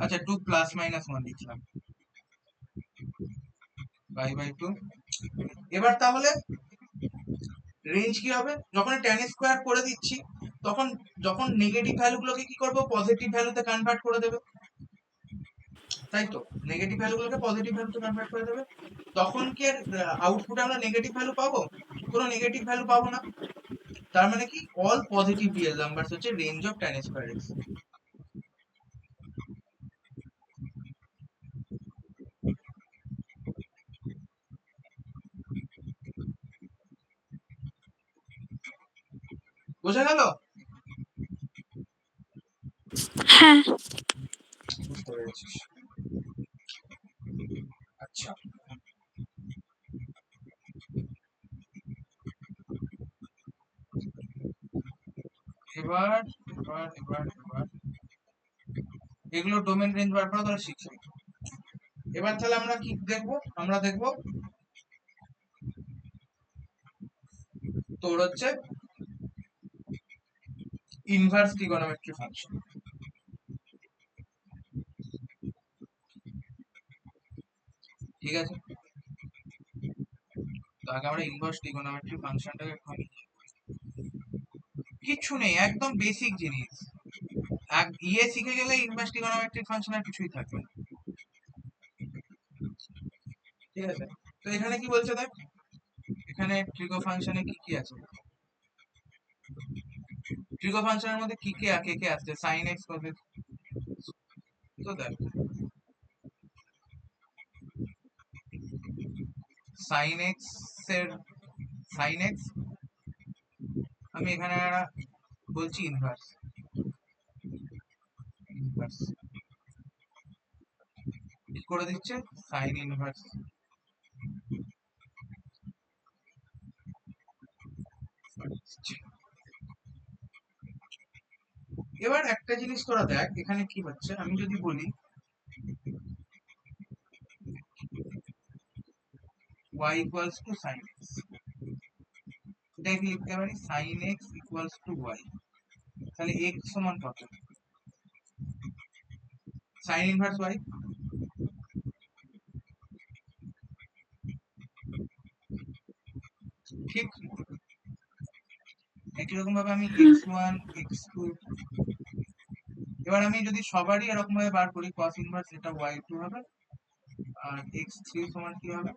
আচ্ছা 2 প্লাস মাইনাস 1 লিখলাম পাই বাই 2। এবার তাহলে রেঞ্জ কি হবে যখন tan স্কয়ার করে দিচ্ছি তখন যখন নেগেটিভ ভ্যালুগুলোকে কি করব পজিটিভ ভ্যালুতে কনভার্ট করে দেবে, তাই তো নেগেটিভ ভ্যালুগুলোকে পজিটিভ ভ্যালুতে কনভার্ট করে দেবে, তখন কি আউটপুটে আমরা নেগেটিভ ভ্যালু পাবো? কোনো নেগেটিভ ভ্যালু পাবো না। তার মানে কি অল পজিটিভ রিয়েল নাম্বারস হচ্ছে range of tan square x। বোঝা গেল? হ্যাঁ। বুঝতে পেরেছিস? আচ্ছা এবার এবার এবার এবার এগুলো ডোমেন রেঞ্জ বার করা তোরা শিখবি। এবার তাহলে আমরা কি দেখবো, আমরা দেখবো তোর হচ্ছে ইনভার্স ট্রিগোনোমেট্রি ফাংশন। ঠিক আছে, তো আগে আমরা ইনভার্স ট্রিগোনোমেট্রি ফাংশনটাকে এখন কিচ্ছু নেই, একদম বেসিক জিনিস, ইয়ে শিখে গেলে ইনভার্স ট্রিগোনোমেট্রি ফাংশন আর কিছুই থাকবে না। ঠিক আছে, তো এখানে কি বলছে দেখ, এখানে ট্রিগো ফাংশনে কি কি আছে, ট্রিগো ফাংশনের মধ্যে কি কে কে আসছে sin x cos x। তো দেখ sin x এর sin x আমি এখানে বলছি ইনভার্স ইনভার্স কি করে দিচ্ছে sin ইনভার্স। এবার একটা জিনিস তোরা দেখ এখানে কি হচ্ছে, আমি যদি বলি y equals to sin x, এটাকে লিখতে পারি sin x equals to y, তাহলে x সমান কত sin ইনভার্স y। ঠিক একই রকম ভাবে আমি x1 x2, এবার আমি যদি সবারই এরকম ভাবে বার করি cos ইনভার্স এটা y2 হবে, আর x3 সমান কি হবে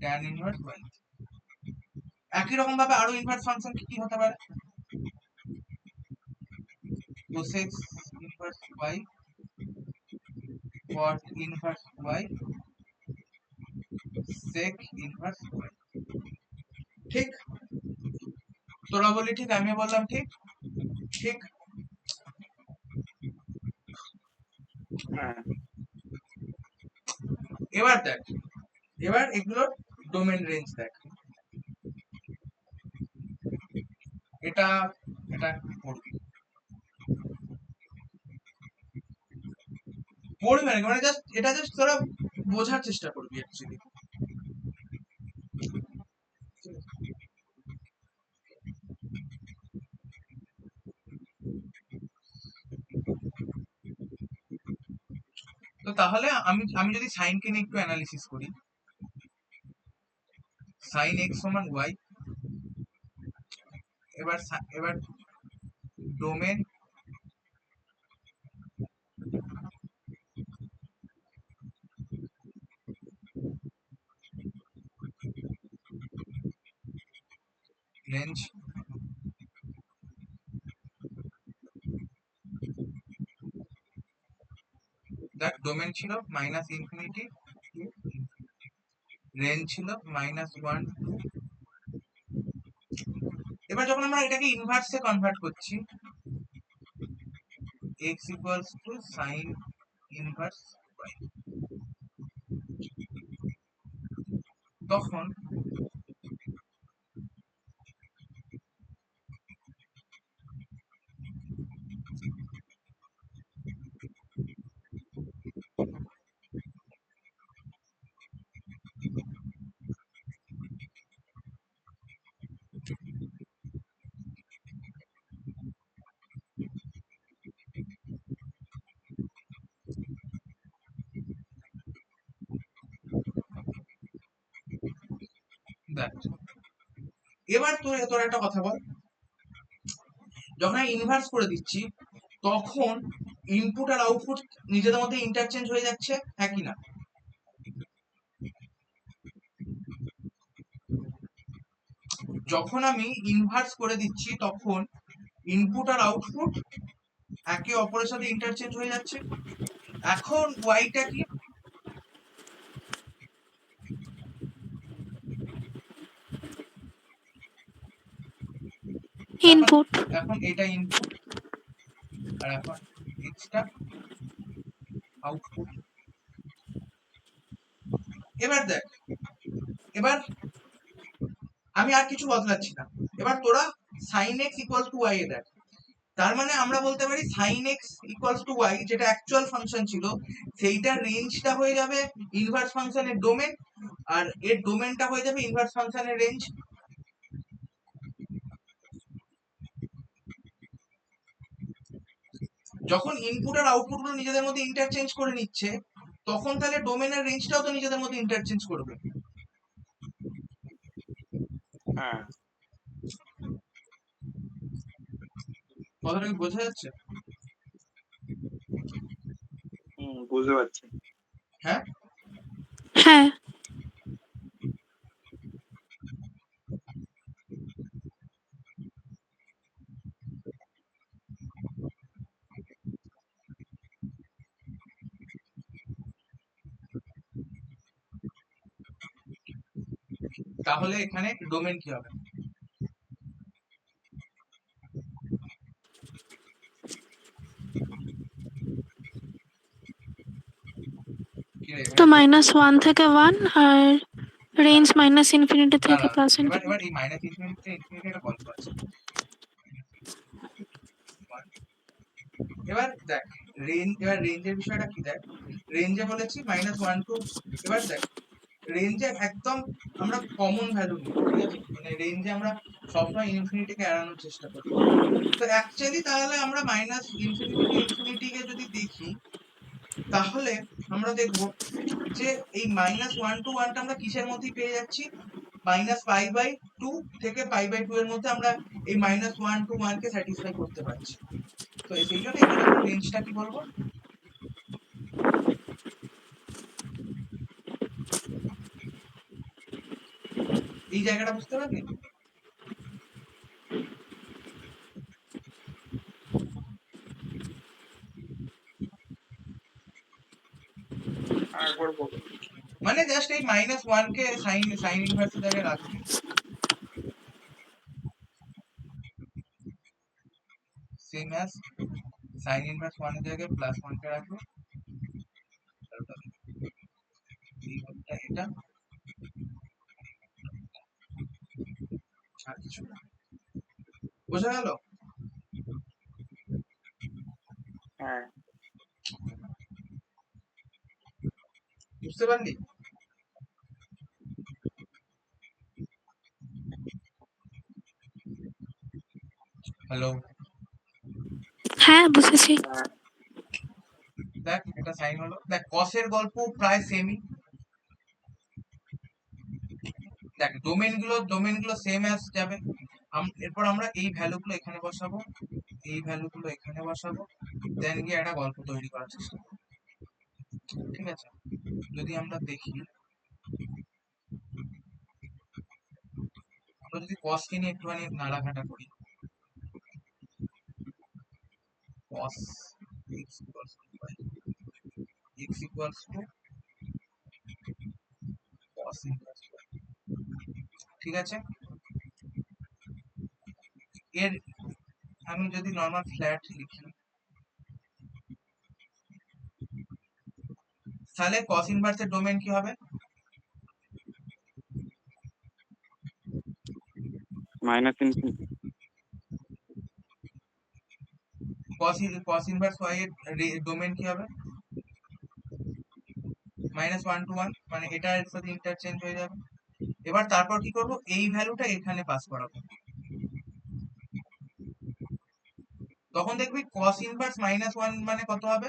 tan ইনভার্স y। একই রকম ভাবে আরো ইনভার্স ফাংশন কি কি হতে পারে, cosec inverse y, cot inverse y, sec inverse y। ঠিক, তোরা বলি ঠিক, আমি বললাম ঠিক। ঠিক, হ্যাঁ এবার দেখ, এবার এগুলোর ডোমেন রেঞ্জ দেখ, এটা এটা পড়বি পড়বি মানে জাস্ট এটা জাস্ট তোরা বোঝার চেষ্টা করবি অ্যাকচুয়ালি। তাহলে আমি যদি সাইন কে নিয়ে একটু অ্যানালিসিস করি, সাইন এক্স সমান ওয়াই, এবার ডোমেন রেঞ্জ দেখ, ডোমেন ছিল মাইনাস ইনফিনিটি, রেঞ্জ ছিল -1 টু। এবার যখন আমরা এটাকে ইনভার্সে কনভার্ট করছি, x equals to sign inverse y, তখন দেখ, এবার তোর একটা কথা বল, যখন আমি ইনভার্স করে দিচ্ছি তখন ইনপুট আর আউটপুট নিজেদের মধ্যে ইন্টারচেঞ্জ হয়ে যাচ্ছে, হ্যাঁ কি না? যখন আমি ইনভার্স করে দিচ্ছি তখন ইনপুট আর আউটপুট একে অপরের সাথে ইন্টারচেঞ্জ হয়ে যাচ্ছে। এখন ওয়াইটা কি? ইনপুট। এখন এটা ইনপুট আর এখন এক্সটা আউটপুট। এবার দেখ, এবার আমি আর কিছু বদলাচ্ছি না, এবার তোরা sine x equals to y এ দেখ। তার মানে আমরা বলতে পারি sine x equals to y, যেটা অ্যাকচুয়াল ফাংশন ছিল, সেইটার রেঞ্জটা হয়ে যাবে ইনভার্স ফাংশনের ডোমেন, আর এর ডোমেনটা হয়ে যাবে ইনভার্স ফাংশনের রেঞ্জ। যখন ইনপুট আর আউটপুট গুলো নিজেদের মধ্যে ইন্টারচেঞ্জ করে নিচ্ছে, তখন তাহলে ডোমেন আর রেঞ্জটাও তো নিজেদের মধ্যে ইন্টারচেঞ্জ করবে। হ্যাঁ, কথাটা কি বোঝা যাচ্ছে? বুঝতে পারছি। হ্যাঁ, হ্যাঁ। তাহলে এখানে ডোমেন কি হবে? কি রে, তো -1 থেকে 1 আর রেঞ্জ -ইনফিনিটি থেকে দাঁড়া, প্লাস এবার ইনফিনিটি। এবার এই মাইনাস ইনফিনিটি ইনফিনিটি একটা গল্প আছে। এবার দেখ, রেঞ্জের বিষয়টা কি, দেখ রেঞ্জে বলেছি -1 টু। এবার দেখ, রেঞ্জে একদম আমরা কমন ভ্যালু নিই, ঠিক আছে? মানে রেঞ্জে আমরা সবসময় ইনফিনিটিকে এড়ানোর চেষ্টা করি। তো অ্যাকচুয়ালি তাহলে আমরা ইনফিনিটি কে যদি দেখি, তাহলে আমরা দেখব যে এই -1 to 1টা আমরা কিসের মধ্যে পেয়ে যাচ্ছি, -π/2 থেকে π/2 এর মধ্যে আমরা এই -1 to 1 কে স্যাটিসফাই করতে পারছি। তো সেই জন্য এখানে আমরা রেঞ্জটা কি বলবো, এই জায়গাটা বুঝতে পারলি? একবার বলো। মানে জাস্ট এই -1 কে সাইন ইনভার্সের জায়গায় রাখবি, সেম অ্যাজ সাইন ইনভার্স 1 এর জায়গায় +1 কে রাখবো, এই হচ্ছে এটা, আর কিছু না। বোঝা গেল? হ্যাঁ, বুঝতে পারলি? হ্যালো, হ্যাঁ, বুঝেছি। হ্যাঁ। দেখ এটা একটা সাইন হলো। দেখ কসের গল্প প্রায় সেমই। দেখ ডোমেন গুলো সেম অ্যাজ যাবে। এরপর আমরা এই ভ্যালুগুলো এখানে বসাবো, এই ভ্যালুগুলো এখানে বসাবো, দেন গিয়ে একটা গল্প তৈরি করার চেষ্টা করবো। ঠিক আছে, যদি আমরা দেখি, আমরা যদি কস কে নিয়ে একটুখানি নাড়াঘাটা করি, cos x equals to y, x equals to cos inverse y। ঠিক আছে, এর আমি যদি নর্মাল ফ্ল্যাট লিখি, তাহলে cos ইনভার্স এর ডোমেন কি হবে? Minus infinity. cos inverse y এর ডোমেন কি হবে? -1 to 1, মানে এটা এর সাথে ইন্টারচেঞ্জ হয়ে যাবে। এবার তারপর কি করব, এই ভ্যালুটা এখানে পাস করাবো, তখন দেখবি cos ইনভার্স -1 মানে কত হবে?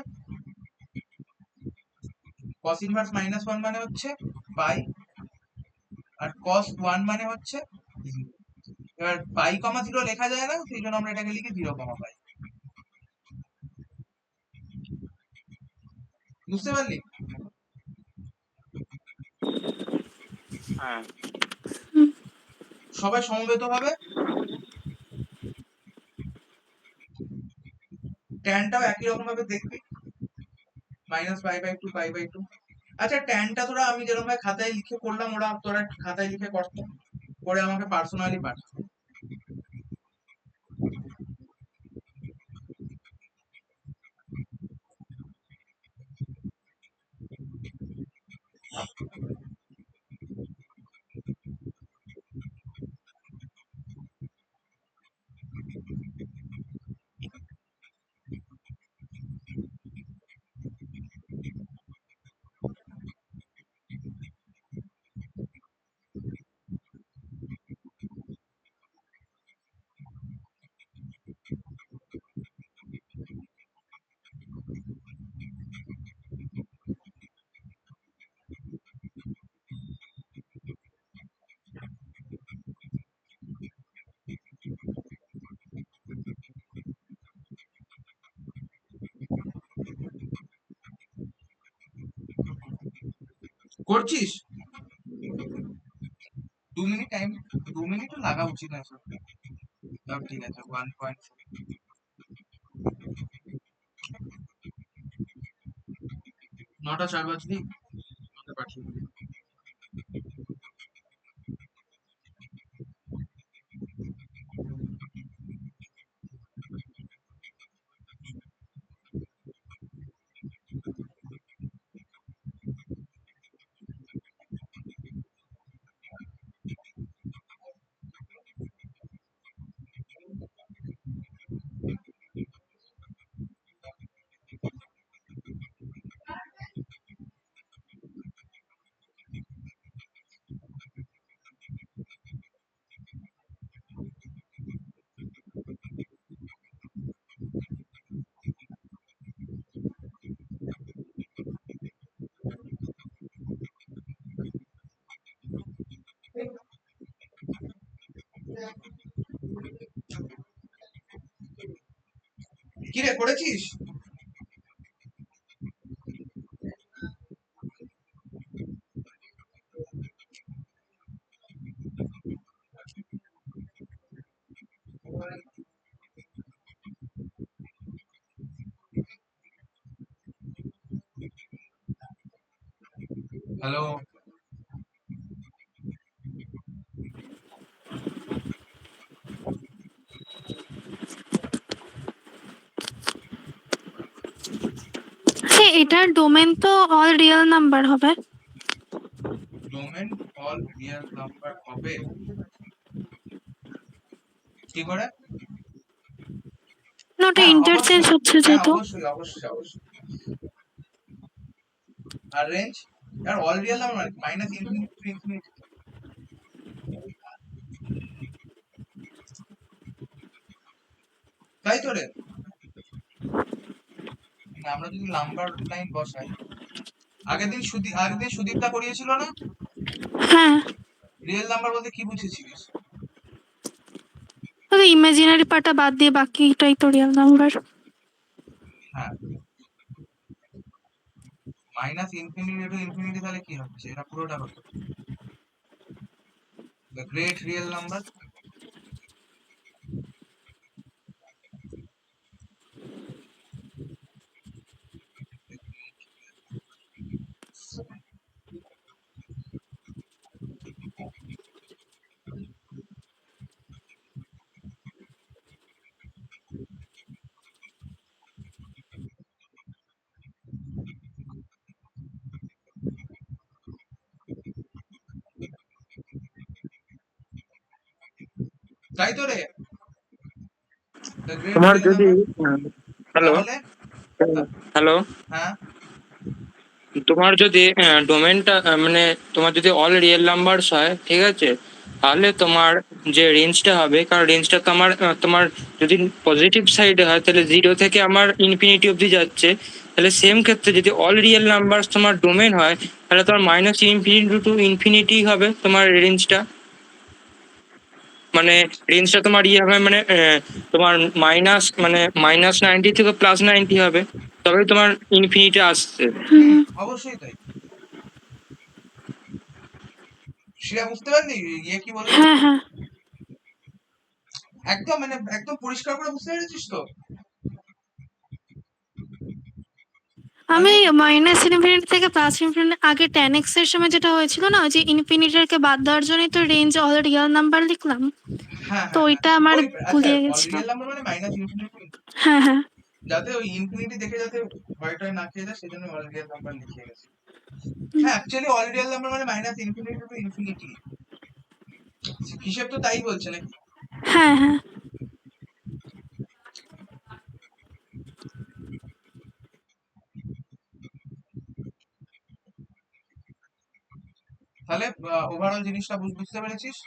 cos ইনভার্স -1 মানে হচ্ছে পাই, আর cos 1 মানে হচ্ছে 0। এবার পাই কমা 0 লেখা যায় না, সেই জন্য আমরা এটাকে লিখি 0 কমা পাই। বুঝতে পারলি? হ্যাঁ, সবাই সমবেত ভাবে ট্যানটাও একই রকম ভাবে দেখবি, -π/2 π/2। আচ্ছা, ট্যানটা তোরা আমি যেরকম ভাবে খাতায় লিখে করলাম, ওরা তোরা খাতায় লিখে করতো, করে আমাকে পার্সোনালি পাঠা। করছিস? 2 মিনিট টাইম, 2 মিনিট লাগা উচিত না সব। সব ঠিক আছে, 1.4। 9টা 4 বাজলি, আমাকে পাঠিয়ে দিবি। কি রে, করেছিস? হ্যালো, হ্যাঁ, এটার ডোমেন তো অল রিয়েল নাম্বার হবে। ডোমেন অল রিয়েল নাম্বার হবে কি করে? না, ওটা হ্যাঁ ইন্টারচেঞ্জ অবশ্যই, হচ্ছে হ্যাঁ যেহেতু। অবশ্যই অবশ্যই অবশ্যই। আর রেঞ্জ, আর অল রিয়েল নাম্বার মানে -ইনফিনিটি টু ইনফিনিটি। তাই তো রে? আমরা যদি নাম্বার লাইন বসাই, আগের দিন সুদীপদা করিয়েছিল না? হ্যাঁ, রিয়েল নাম্বার বলতে কি বুঝেছিলিস? ওই ইমাজিনারি পার্টটা বাদ দিয়ে বাকিটাই তো রিয়েল নাম্বার। হ্যাঁ, মাইনাস ইনফিনিটি টু ইনফিনিটি তাহলে কি হচ্ছে? এটা পুরোটা হতো দ্য গ্রেট রিয়েল নাম্বার। তাই তো রে, দ্য গ্রেট তোমার রিয়েল যদি নাম্বার। হ্যালো তাহলে হ্যালো হ্যাঁ, তোমার যদি ডোমেনটা মানে তোমার যদি অল রিয়েল নাম্বারস হয়, ঠিক আছে, তাহলে তোমার যে রেঞ্জটা হবে, কারণ রেঞ্জটা তো আমার তোমার যদি পজিটিভ সাইডে হয় তাহলে 0 থেকে আমার ইনফিনিটি অবধি যাচ্ছে, তাহলে সেম ক্ষেত্রে যদি অল রিয়েল নাম্বারস তোমার ডোমেন হয় তাহলে তোমার মাইনাস ইনফিনিটি টু ইনফিনিটি হবে তোমার রেঞ্জটা। মানে রেঞ্জটা তোমার ইয়ে হবে, মানে তোমার -90 থেকে +90 হবে, তবে তোমার ইনফিনিটি আসছে। অবশ্যই তাই। সেটা বুঝতে পারলি ইয়ে কি বললো? হ্যাঁ হ্যাঁ, একদম মানে একদম পরিষ্কার করে বুঝতে পেরেছিস তো? আমি মানে মাইনাস ইনফিনিটি থেকে প্লাস ইনফিনিটি আগে 10x এর সময় যেটা হয়েছিল না, ওই যে ইনফিনিটিকে বাদ দেওয়ার জন্যই তো রেঞ্জ অল রিয়েল নাম্বার লিখলাম, হ্যাঁ তো হ্যাঁ হ্যাঁ, ওইটা আমার ওই আচ্ছা, গুলিয়ে অল গেছিল। রিয়েল নাম্বার মানে মাইনাস ইনফিনিটি, হ্যাঁ হ্যাঁ, যাতে ওই ইনফিনিটি দেখে যাতে ভয়টায় না খেয়ে যায় সেজন্য অল রিয়েল নাম্বার লিখে গেছে। হ্যাঁ, অ্যাকচুয়ালি অল রিয়েল নাম্বার মানে মাইনাস ইনফিনিটি টু ইনফিনিটি, হিসেব তো তাই বলছে নাকি? হ্যাঁ হ্যাঁ, তাহলে ওভারঅল জিনিসটা বুঝতে পেরেছিস?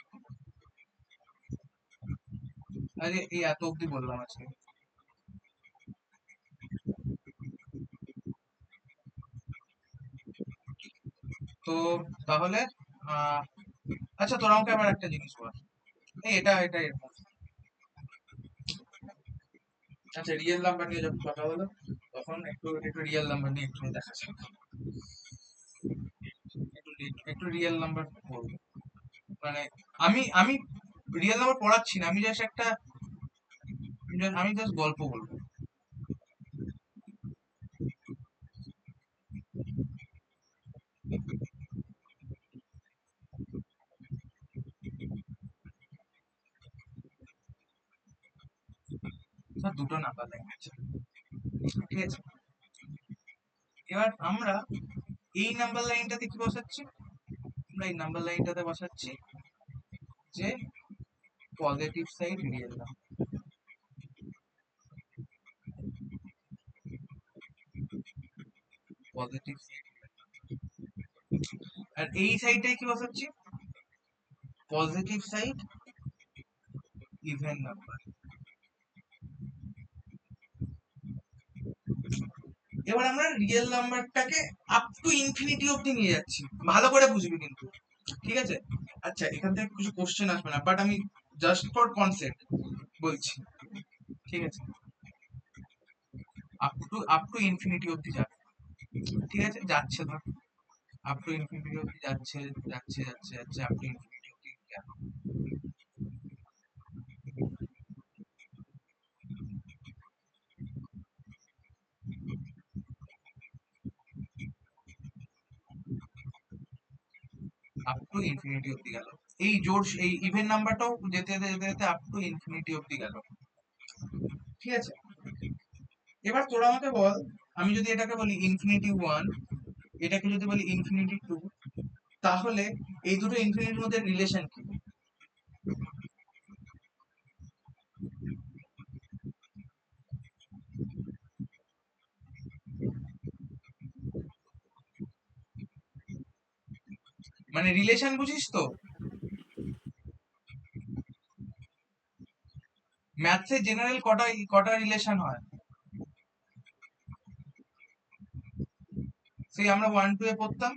আরে এই এত অব্দি বললাম আজকে। তো তাহলে আহ আচ্ছা, তোরা আমাকে আবার একটা জিনিস বল, এই এটা এরকম। আচ্ছা, রিয়েল নাম্বার নিয়ে যখন কথা হলো তখন একটু একটু রিয়েল নাম্বার নিয়ে একটু দেখা যাক। একটু রিয়েল নাম্বার বলবো, মানে আমি আমি রিয়েল নাম্বার পড়াচ্ছি না, আমি জাস্ট গল্প বলবো। স্যার দুটো নাম্বার লাইন আছে, ঠিক আছে? এবার আমরা এই নাম্বার লাইনটাতে কি বসাচ্ছি? আমরা এই নাম্বার লাইনটাতে বসাচ্ছি যে positive side real number, positive side. আর এই সাইডটাই কি বসাচ্ছি? Positive side even number. এবার আমরা রিয়েল নাম্বারটাকে আপ টু ইনফিনিটি অব্দি নিয়ে যাচ্ছি, ভালো করে বুঝবি কিন্তু, ঠিক আছে? আচ্ছা, এখান থেকে কিছু কোশ্চেন আসবে না, বাট আমি জাস্ট ফর কনসেপ্ট বলছি, ঠিক আছে? আপ টু ইনফিনিটি অব্দি যাবে, ঠিক আছে? যাচ্ছে ধর আপ টু ইনফিনিটি অব্দি যাচ্ছে যাচ্ছে যাচ্ছে যাচ্ছে আপ টু ইনফিনিটি অব্দি গেল। আপ টু ইনফিনিটি অব্দি গেল। এই ইভেন নাম্বারটাও যেতে যেতে যেতে যেতে আপ টু ইনফিনিটি অব্দি গেল, ঠিক আছে? এবার তোরা আমাকে বল, আমি যদি এটাকে বলি ইনফিনিটি 1, এটাকে যদি বলি ইনফিনিটি 2, তাহলে এই দুটো ইনফিনিটির মধ্যে রিলেশন কি? মানে রিলেশন বুঝিস তো? ম্যাথসে জেনারেল কটা কটা রিলেশন হয়? সেই আমরা 1-2 এ পড়তাম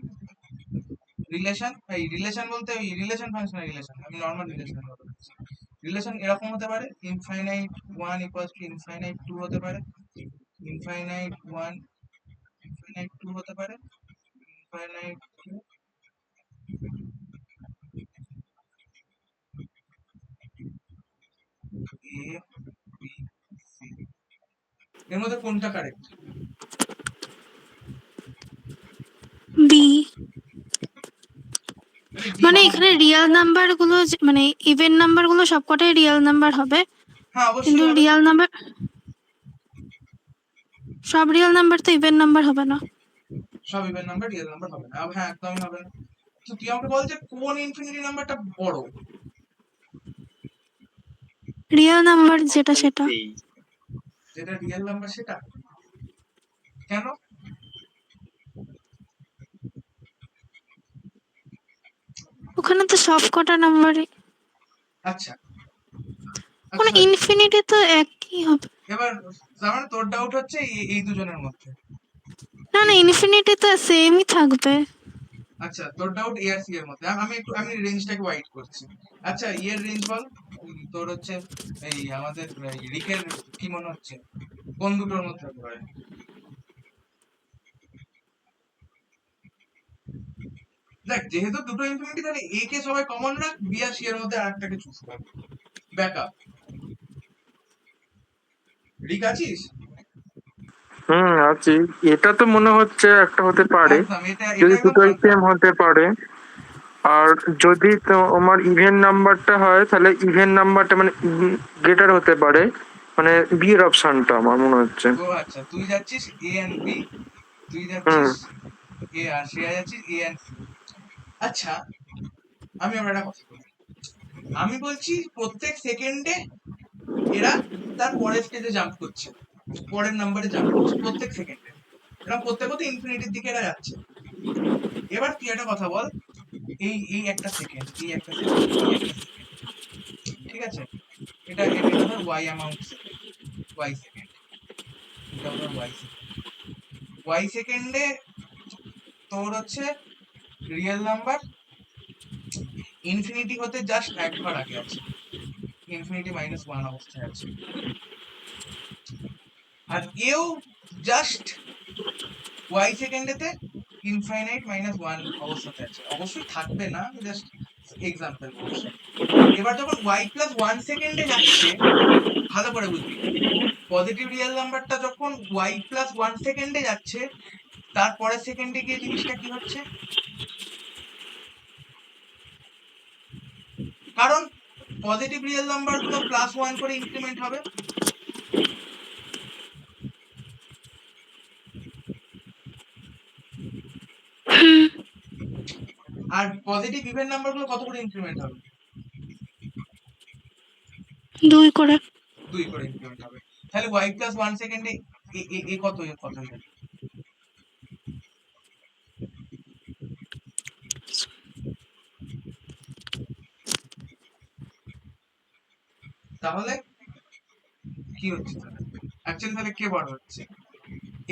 রিলেশন বলতে ওই রিলেশন ফাংশন আমি নর্মাল রিলেশনের কথা বলছি। রিলেশন এরকম হতে পারে ইনফাইনাইট 1 ইকুয়ালস টু ইনফাইনাইট 2 হতে পারে, ইনফাইনাইট 1 ইনফাইনাইট 2 হতে পারে, ইনফাইনাইট 2 এ বি সি। এর মধ্যে কোনটা কারেক্ট? বি। ডি মানে কখন? এখানে রিয়েল নাম্বার গুলো মানে ইভেন নাম্বার গুলো সবকটাই রিয়েল নাম্বার হবে, হ্যাঁ কিন্তু অবশ্যই হবে। রিয়েল নাম্বার সব রিয়েল নাম্বার তো ইভেন নাম্বার হবে না। সব ইভেন নাম্বার রিয়েল নাম্বার হবে না। হ্যাঁ একদমই হবে না। তো তুই আমাকে বল যে কোন ইনফিনিটি নাম্বারটা বড়? রিয়েল নাম্বার যেটা সেটা। এই যেটা রিয়েল নাম্বার সেটা। কেন? ওখানে তো সবকটা নাম্বারই, আচ্ছা কোনো আচ্ছা ইনফিনিটি তো একই হবে। এবার তার মানে তোর ডাউট হচ্ছে এই দুজনের মধ্যে। না না, ইনফিনিটি তো সেমই থাকবে। আচ্ছা তোর ডাউট এ আর সি এর মধ্যে। আমি রেঞ্জটাকে ওয়াইড করছি। আচ্ছা এর রেঞ্জ বল। তোর হচ্ছে এই আমাদের রিকের কি মনে হচ্ছে কোন দুটোর মধ্যে হতে পারে? দেখ যেহেতু দুটো ইনফিনিটি তাহলে এ কে সবাই কমন রাখ, বি আর সি এর মধ্যে আরেকটাকে চুজ কর। ব্যাকআপ। রিক আছিস? আছি। এটা তো মনে হচ্ছে একটা হতে পারে, একদম এটা যদি একদম দুটোই সেম কনফার্ম। হতে পারে। আর যদি তোমার ইভেন নাম্বারটা হয় তাহলে ইভেন নাম্বারটা মানে গ্রেটার হতে পারে, মানে বি এর অপশনটা আমার মনে হচ্ছে। ও আচ্ছা তুই যাচ্ছিস এ এন্ড বি, তুই হুম যাচ্ছিস এ আর শ্রেয়া যাচ্ছিস এ এন্ড সি। আচ্ছা আমি আবার একটা কথা বলি। আমি বলছি প্রত্যেক সেকেন্ডে এরা তার পরের স্টেজে জাম্প করছে, পরের নাম্বারে জাম্প করছে প্রত্যেক সেকেন্ডে। এরা করতে করতে ইনফিনিটির দিকে এরা যাচ্ছে। এবার তুই একটা কথা বল, এই এই একটা সেকেন্ড, এই একটা সেকেন্ড, এই একটা সেকেন্ড, ঠিক আছে? এটা ধর y amount second, y second, এটা ধর ওয়াই সেকেন্ড। ওয়াই সেকেন্ডে তোর হচ্ছে রিয়েল নাম্বার ইনফিনিটি হতে জাস্ট একবার আগে আছে, ইনফিনিটি -1 অবস্থায় আছে। আর এও জাস্ট ওয়াই সেকেন্ডেতে ইনফাইনাইট -1 অবস্থাতে আছে। অবশ্যই থাকবে না, আমি জাস্ট এক্সাম্পল বলছি। এবার যখন y+1 সেকেন্ডে যাচ্ছে, ভালো করে বুঝবি, পজিটিভ রিয়েল নাম্বারটা যখন y+1 সেকেন্ডে যাচ্ছে, তারপরের সেকেন্ডে গিয়ে জিনিসটা কি হচ্ছে? কারণ পজিটিভ রিয়েল নাম্বার গুলো +1 করে ইনক্রিমেন্ট হবে। আর পজিটিভ ইভেন নাম্বার গুলো কত করে ইনক্রিমেন্ট হবে? 2 করে। 2 করে ইনক্রিমেন্ট হবে। তাহলে y+1 সেকেন্ডে এ কত হয়ে যাবে? তাহলে কি হচ্ছে? অ্যাকচুয়ালি তাহলে কে বড় হচ্ছে?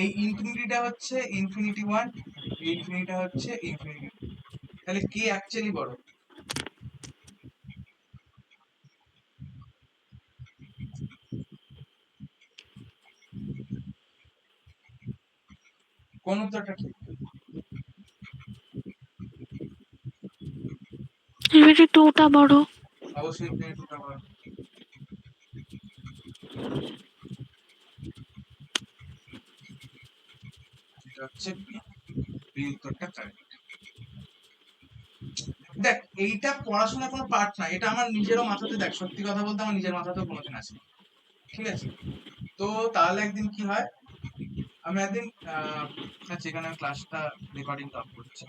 এই ইনফিনিটিটা হচ্ছে ইনফিনিটি 1, এই ইনফিনিটিটা হচ্ছে ইনফিনিটি 2। তাহলে কে অ্যাকচুয়ালি বড়? কোন উত্তরটা ঠিক? ইনফিনিটি 2টা বড়। অবশ্যই ইনফিনিটি 2টা বড়। এটা হচ্ছে বি উত্তরটা কারেক্ট। দেখ এইটা পড়াশোনার কোনো পার্ট না, এটা আমার নিজেরও মাথাতে, দেখ সত্যি কথা বলতে আমার নিজের মাথাতেও কোনোদিন আসেনি, ঠিক আছে? তো তাহলে একদিন কি হয়, আমি একদিন আচ্ছা এখানে ক্লাসটা রেকর্ডিং অফ করছি।